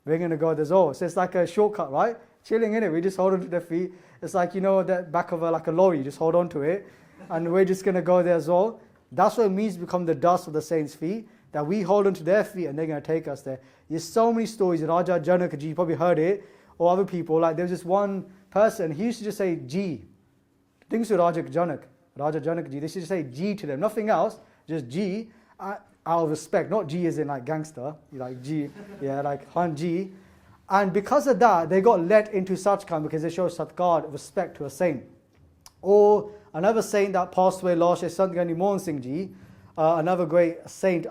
We're going to go to Zohar. So it's like a shortcut, right? Chilling in it, we just hold onto their feet. It's like, the back of a lorry, you just hold on to it. And we're just going to go there as well. That's what it means to become the dust of the saints' feet, that we hold onto their feet and they're going to take us there. There's so many stories. Raja Janakaji, you probably heard it, or other people. Like there was this one person, he used to just say Ji. Things to Raja Janakaji, they used to just say Ji to them. Nothing else, just Ji, out of respect. Not Ji as in like gangster, like Ji, yeah, like Han Ji. And because of that, they got let into Sachkhand because they show satkar, respect to a saint. Or another saint that passed away last year, Sant Gani Mohan Singh Ji, another great saint.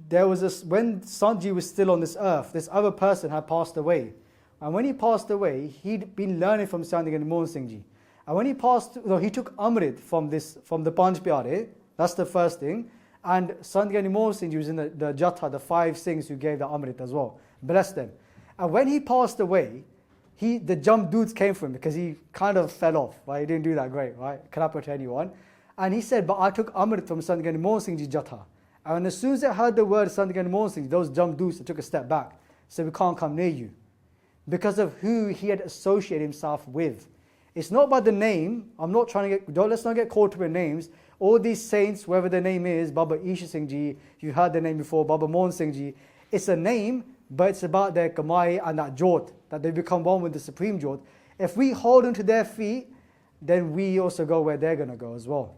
There was this, when Santji was still on this earth, this other person had passed away. And when he passed away, he'd been learning from Sant Gani Mohan Singh Ji. And when he he took Amrit from the Panch Pyare. That's the first thing. And Sant Gani Mohan Singh Ji was in the Jatha, the 5 Singhs who gave the Amrit as well. Bless them. And when he passed away, the jump dudes came for him because he kind of fell off, right? He didn't do that great, right? Can't put to anyone. And he said, but I took Amrit from Sant Gani Mohan Singh Ji Jatha. And as soon as they heard the word Sant Gani Mohan Singh Ji, those jump dudes took a step back. Said, we can't come near you. Because of who he had associated himself with. It's not by the name. I'm not trying to let's not get caught up in names. All these saints, whoever their name is, Baba Isha Singh Ji, you heard their name before, Baba Mohan Singh Ji, it's a name, but it's about their kamai and that jot, that they become one with the Supreme Jot. If we hold onto their feet, then we also go where they're going to go as well.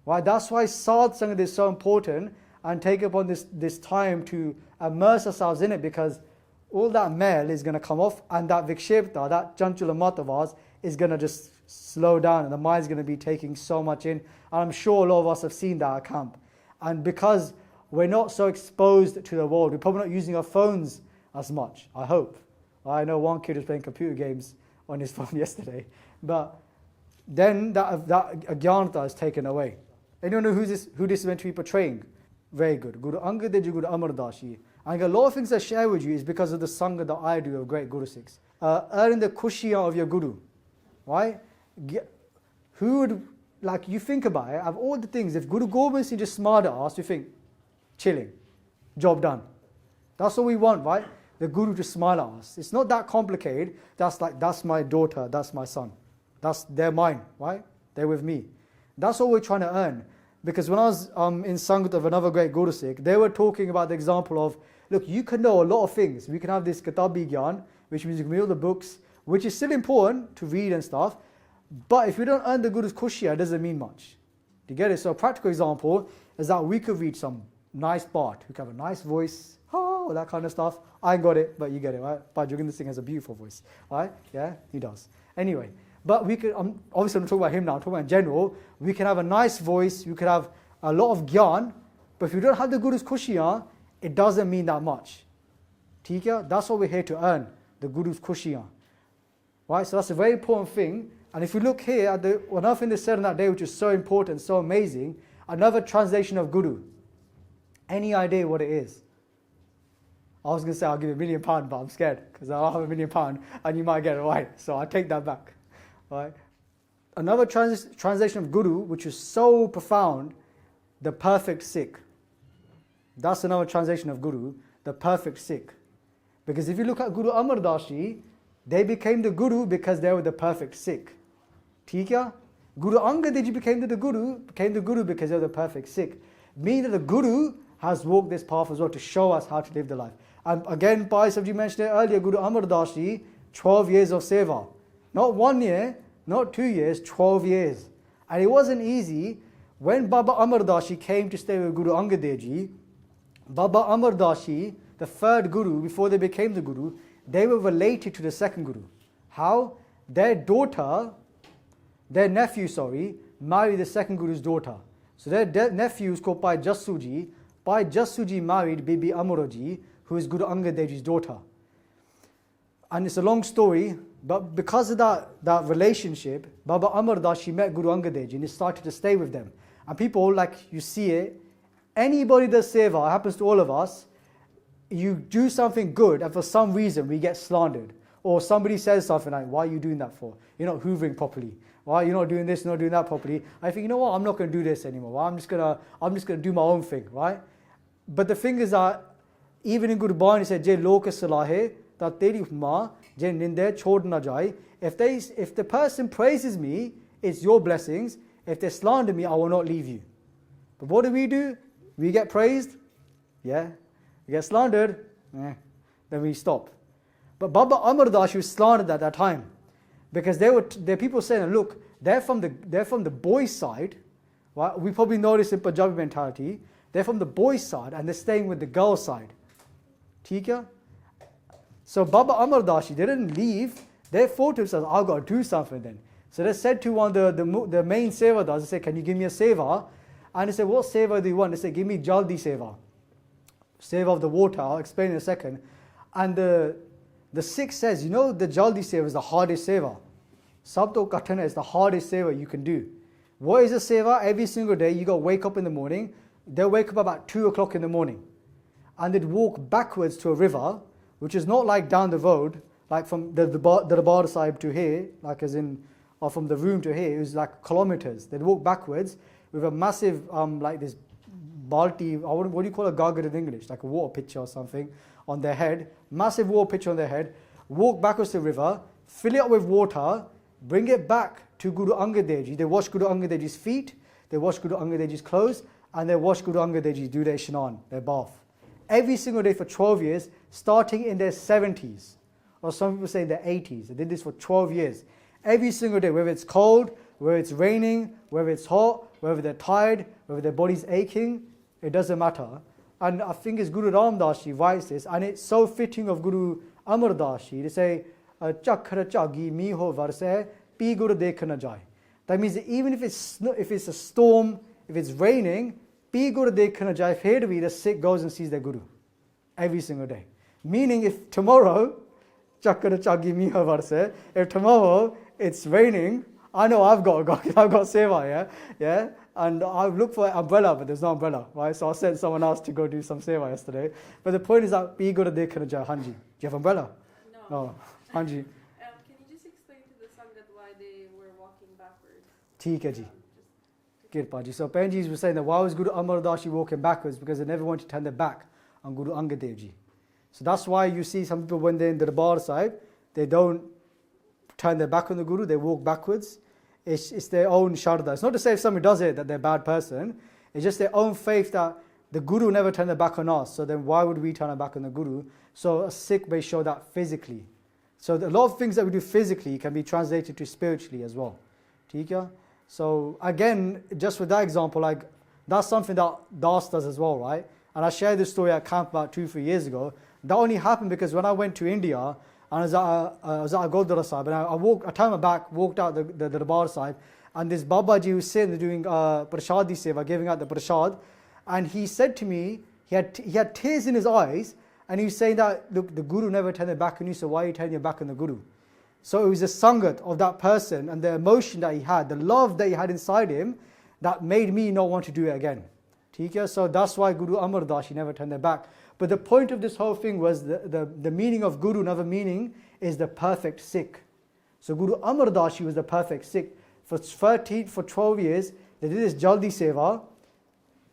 Right? That's why Sad Sangat is so important, and take upon this time to immerse ourselves in it, because all that mel is going to come off, and that vikshepta, that chanchula mat of ours, is going to just slow down, and the mind's going to be taking so much in. And I'm sure a lot of us have seen that at camp. And because we're not so exposed to the world, we're probably not using our phones as much, I hope. I know one kid was playing computer games on his phone yesterday. But then that Agyanta is taken away. Anyone know who this is meant to be portraying? Very good. Guru Angad Dev Ji, Guru Amar Das Ji. And a lot of things I share with you is because of the sangha that I do of great Guru Sikhs. Earning the khushiyan of your Guru. Right? Who would, like, you think about it, of all the things, if Guru Gobind Singh just smiled at us, you think, chilling, job done. That's what we want, right? The Guru to smile at us. It's not that complicated. That's my daughter, that's my son. They're mine, right? They're with me. That's what we're trying to earn. Because when I was in Sangat of another great Guru Sikh, they were talking about the example of, look, you can know a lot of things. We can have this Kitabi Gyan, which means you can read all the books, which is still important to read and stuff. But if we don't earn the Guru's Khushiya, it doesn't mean much. Do you get it? So a practical example is that we could read some nice part. We could have a nice voice, all that kind of stuff. I ain't got it, but you get it, right? But Joginder Singh has a beautiful voice, right? Yeah, he does. Anyway, but we could, obviously I'm not talking about him now, I'm talking about in general. We can have a nice voice, we could have a lot of gyan, but if you don't have the Guru's Khushiya, it doesn't mean that much. Theek hai? That's what we're here to earn, the Guru's Khushiya. Right? So that's a very important thing. And if you look here at another thing they said on that day, which is so important, so amazing, another translation of Guru. Any idea what it is? I was going to say I'll give you £1 million, but I'm scared because I'll have £1 million and you might get it right. So I take that back. Right? Another translation of Guru, which is so profound, the perfect Sikh. That's another translation of Guru, the perfect Sikh. Because if you look at Guru Amar Das Ji, they became the Guru because they were the perfect Sikh. Theek hai? Guru Angad Dev Ji became the Guru because they were the perfect Sikh. Meaning that the Guru has walked this path as well to show us how to live the life. And again, Pai Sabji mentioned it earlier, Guru Amar Das Ji, 12 years of seva. Not 1 year, not 2 years, 12 years. And it wasn't easy. When Baba Amar Das Ji came to stay with Guru Angad Dev Ji, Baba Amar Das Ji, the third Guru, before they became the Guru, they were related to the second Guru. How? Their nephew, married the second Guru's daughter. So their nephew is called Pai Jassu Ji. Pai Jassu Ji married Bibi Amaro Ji, who is Guru Angad Dev Ji's daughter. And it's a long story, but because of that relationship, Baba Amar Das Ji met Guru Angad Dev Ji and he started to stay with them. And people, like you see it, anybody does seva, it happens to all of us, you do something good and for some reason we get slandered. Or somebody says something like, why are you doing that for? You're not hoovering properly. Why you're not doing this, not doing that properly? I think, you know what, I'm not going to do this anymore. Well, I'm just gonna do my own thing, right? But the thing is that even in Gurbani it said, Je lok salahe ta teri huma, je ninde chhod na jai. If the person praises me, it's your blessings. If they slander me, I will not leave you. But what do? We get praised, yeah. We get slandered, then we stop. But Baba Amar Das Ji was slandered at that time. Because there were people saying, look, they're from the boys' side. Right? We probably know this in Punjabi mentality. They're from the boys' side and they're staying with the girls' side. Theek hai? So Baba Amar Das Ji, they didn't leave. They thought to themselves, I've got to do something then. So they said to one of the main sevadars, they said, can you give me a seva? And they said, what seva do you want? They said, give me Jaldi seva. Seva of the water, I'll explain in a second. And the Sikh says, you know, the Jaldi seva is the hardest seva. Sabto Katana is the hardest seva you can do. What is a seva? Every single day, you got to wake up in the morning. They'll wake up about 2 o'clock in the morning. And they'd walk backwards to a river, which is not like down the road, like from the Darbar Sahib to here, like as in, or from the room to here, it was like kilometers. They'd walk backwards with a massive, like this balti, what do you call a gargar in English? Like a water pitcher or something on their head. Massive water pitcher on their head. Walk backwards to the river, fill it up with water, bring it back to Guru Angad Dev Ji. They wash Guru Angad Dev Ji's feet, they wash Guru Angad Dev Ji's clothes, and they wash Guru Angad Dev Ji, do their ishnan, their bath. Every single day for 12 years, starting in their 70s. Or some people say in their 80s. They did this for 12 years. Every single day, whether it's cold, whether it's raining, whether it's hot, whether they're tired, whether their body's aching, it doesn't matter. And I think it's Guru Ram Das Ji writes this, and it's so fitting of Guru Amar Das Ji. They say, Chakhara chagi mi ho varse, pi guru dekh na jai. That means that even if it's a storm, if it's raining, pi guru dekh na jai, the Sikh goes and sees their Guru every single day. Meaning if tomorrow Chakra chagi miha varse. If tomorrow it's raining, I know I've got seva, yeah, and I've looked for an umbrella, but there's no umbrella, right? So I sent someone else to go do some seva yesterday. But the point is that be good at dekhna ja, Hanji. Do you have umbrella? No. Hanji.
Can you just explain to the Sangat why they were walking backwards?
Theek hai ji. Kirpa ji. So Penjis was saying that why was Guru Amar Das Ji walking backwards? Because they never wanted to turn their back on Guru Angad Dev Ji. So that's why you see some people when they're in the Darbar side, they don't turn their back on the Guru, they walk backwards. It's their own sharda. It's not to say if somebody does it that they're a bad person. It's just their own faith that the Guru never turned their back on us. So then why would we turn our back on the Guru? So a Sikh may show that physically. So a lot of things that we do physically can be translated to spiritually as well. ठीक है? So again, just with that example, like that's something that Das does as well, right? And I shared this story at camp about 2-3 years ago. That only happened because when I went to India, and I was at a Gurdwara Sahib, and I turned my back, walked out the Darbar side, and this Babaji was sitting there doing Prashadi Seva, giving out the Prashad, and he said to me, he had tears in his eyes, and he was saying that, look, the Guru never turned their back on you, so why are you turning your back on the Guru? So it was the sangat of that person and the emotion that he had, the love that he had inside him, that made me not want to do it again. So that's why Guru Amar Das Ji never turned their back. But the point of this whole thing was the meaning of Guru, another meaning, is the perfect Sikh. So Guru Amar Das Ji was the perfect Sikh. For 12 years, they did this Jaldi Seva.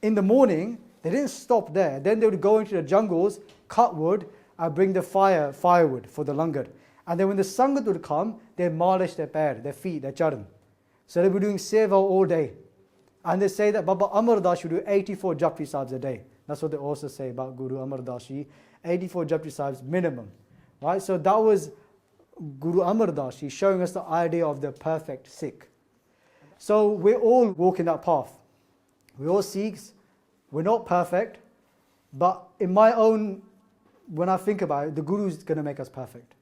In the morning, they didn't stop there. Then they would go into the jungles, cut wood, and bring the firewood for the langar. And then when the Sangat would come, they malish their pair, their feet, their charan. So they were doing seva all day. And they say that Baba Amar Das would do 84 Japji Sahibs a day. That's what they also say about Guru Amar Das Ji, 84 Japji Sahibs minimum. Right? So that was Guru Amar Das Ji showing us the idea of the perfect Sikh. So we're all walking that path. We're all Sikhs. We're not perfect. But in my own, when I think about it, the Guru is going to make us perfect.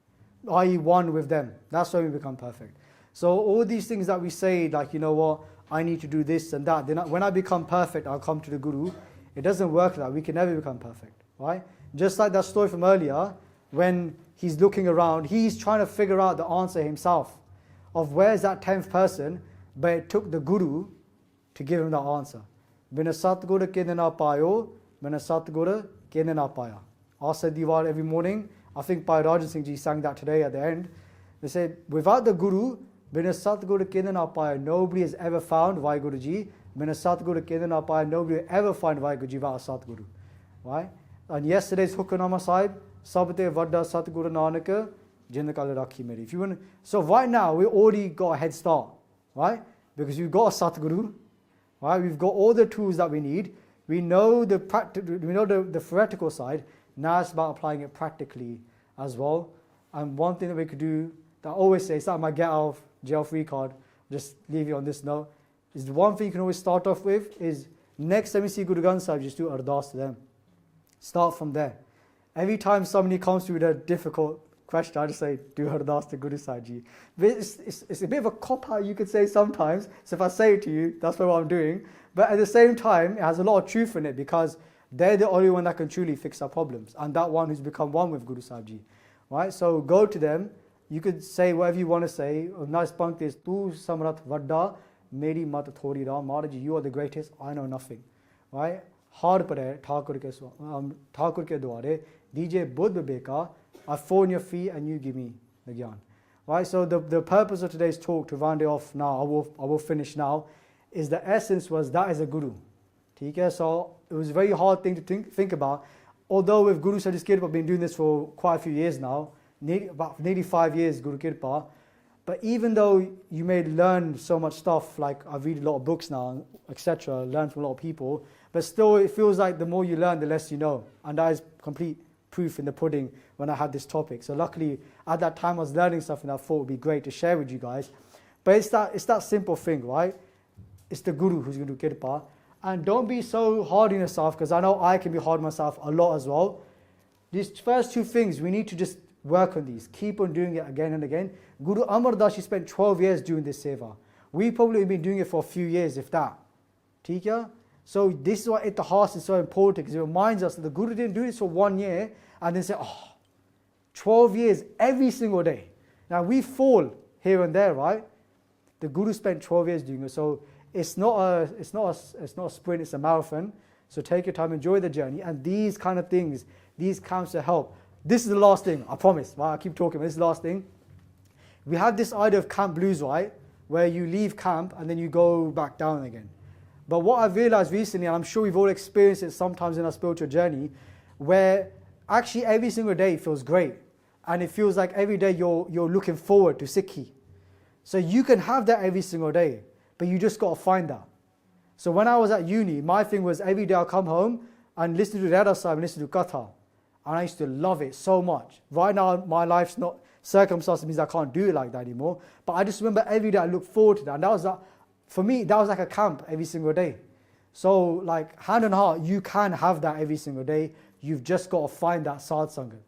I.e. one with them. That's when we become perfect. So all these things that we say, like, you know what, I need to do this and that. Then when I become perfect, I'll come to the Guru. It doesn't work like that. We can never become perfect. Right? Just like that story from earlier, when he's looking around, he's trying to figure out the answer himself of where's that 10th person, but it took the Guru to give him that answer. Bina Satguru kene na payo, bina Satguru kene na paya. Asa Diwar every morning. I think Bhai Rajan Singh Ji sang that today at the end. They said, without the Guru, Bina Satguru kene na paya, nobody has ever found Vaheguru Ji. Bina Satguru kene na paya, nobody will ever find Vaheguru Ji without Satguru. Right? And yesterday's Hukanama Sahib, Sabate Vadda Satguru Nanaka, Jindakal Rakhi Meri. If you want, so right now, we already got a head start. Right? Because we've got a Satguru. Right? We've got all the tools that we need. We know the theoretical side. Now it's about applying it practically as well. And one thing that we could do, that I always say, it's like my get out of jail free card, just leave you on this note, is the one thing you can always start off with is, next time you see Guru Granth Sahib, just do ardas to them. Start from there. Every time somebody comes to you with a difficult question, I just say, do ardas to Guru Sahib Ji. It's a bit of a cop-out, you could say sometimes. So if I say it to you, that's what I'm doing. But at the same time, it has a lot of truth in it, because they're the only one that can truly fix our problems, and that one who's become one with Guru Sahib Ji. Right? So go to them. You could say whatever you want to say. A nice punk is, Tu Samrat Vadda, Meri Mat Thori Ram. Maharaji, you are the greatest, I know nothing. Right? Hard pare, Thakur ke dware, DJ Buddha Beka, I fall on your feet and you give me the gyan. Right? So the purpose of today's talk, to round it off now, I will finish now, is the essence was that is a Guru. So it was a very hard thing to think about. Although with Guru Sahib Kirpa, I've been doing this for quite a few years now, about nearly 5 years Guru Kirpa. But even though you may learn so much stuff, like I read a lot of books now, etc., learn from a lot of people, but still it feels like the more you learn, the less you know. And that is complete proof in the pudding when I had this topic. So luckily at that time I was learning something I thought would be great to share with you guys. But it's that simple thing, right? It's the Guru who's going to do Kirpa. And don't be so hard on yourself, because I know I can be hard on myself a lot as well. These first two things, we need to just work on these. Keep on doing it again and again. Guru Amar Das Ji spent 12 years doing this seva. We probably have been doing it for a few years, if that. Theek? So this is why Ittihas is so important, because it reminds us that the Guru didn't do this for 1 year and then say, oh, 12 years every single day. Now we fall here and there, right? The Guru spent 12 years doing it. So it's not a sprint, it's a marathon. So take your time, enjoy the journey. And these kind of things, these camps will help. This is the last thing, I promise. Right? I keep talking, but this is the last thing. We have this idea of camp blues, right? Where you leave camp and then you go back down again. But what I've realized recently, and I'm sure we've all experienced it sometimes in our spiritual journey, where actually every single day feels great. And it feels like every day you're looking forward to Sikhi. So you can have that every single day, but you just got to find that. So when I was at uni, my thing was every day I'll come home and listen to Rada Sahib and listen to Katha. And I used to love it so much. Right now, my life's not, circumstances means I can't do it like that anymore. But I just remember every day I look forward to that. And that was, for me, that was like a camp every single day. So like hand on heart, you can have that every single day. You've just got to find that Sadh Sangat.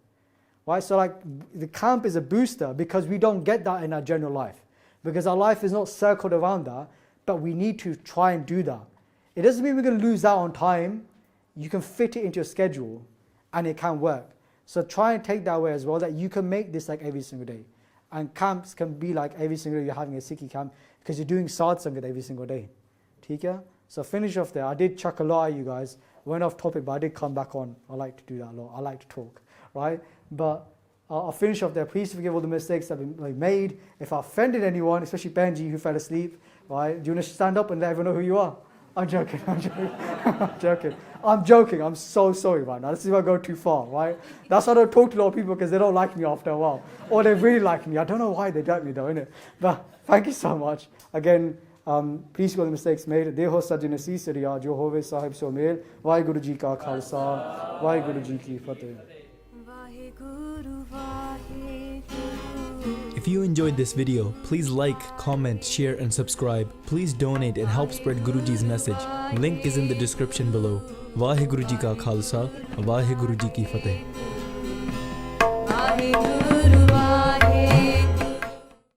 Right? So like the camp is a booster because we don't get that in our general life. Because our life is not circled around that, but we need to try and do that. It doesn't mean we're going to lose out on time. You can fit it into your schedule and it can work. So try and take that way as well, that you can make this like every single day. And camps can be like every single day you're having a Sikhi camp because you're doing Sadh Sangat every single day. Theek hai? So finish off there. I did chuck a lot at you guys. Went off topic, but I did come back on. I like to do that a lot. I like to talk, right? But I'll finish off there. Please forgive all the mistakes that have been made. If I offended anyone, especially Benji who fell asleep, right? Do you want to stand up and let everyone know who you are? I'm joking. I'm joking. I'm so sorry right now. This is if I go too far, right? That's why I don't talk to a lot of people because they don't like me after a while. Or they really like me. I don't know why they like me though, innit? But thank you so much. Again, please forgive the mistakes made. Deho Sajjan Assis Riya Jo Hove Sahib Somel. Vaheguru Ji Ka Khalsa. Vaheguru Ji Ki Fateh.
If you enjoyed this video, please like, comment, share and subscribe. Please donate and help spread Guruji's message. Link is in the description below. Vaheguru Ji Ka Khalsa, Vaheguru Ji Ki Fateh.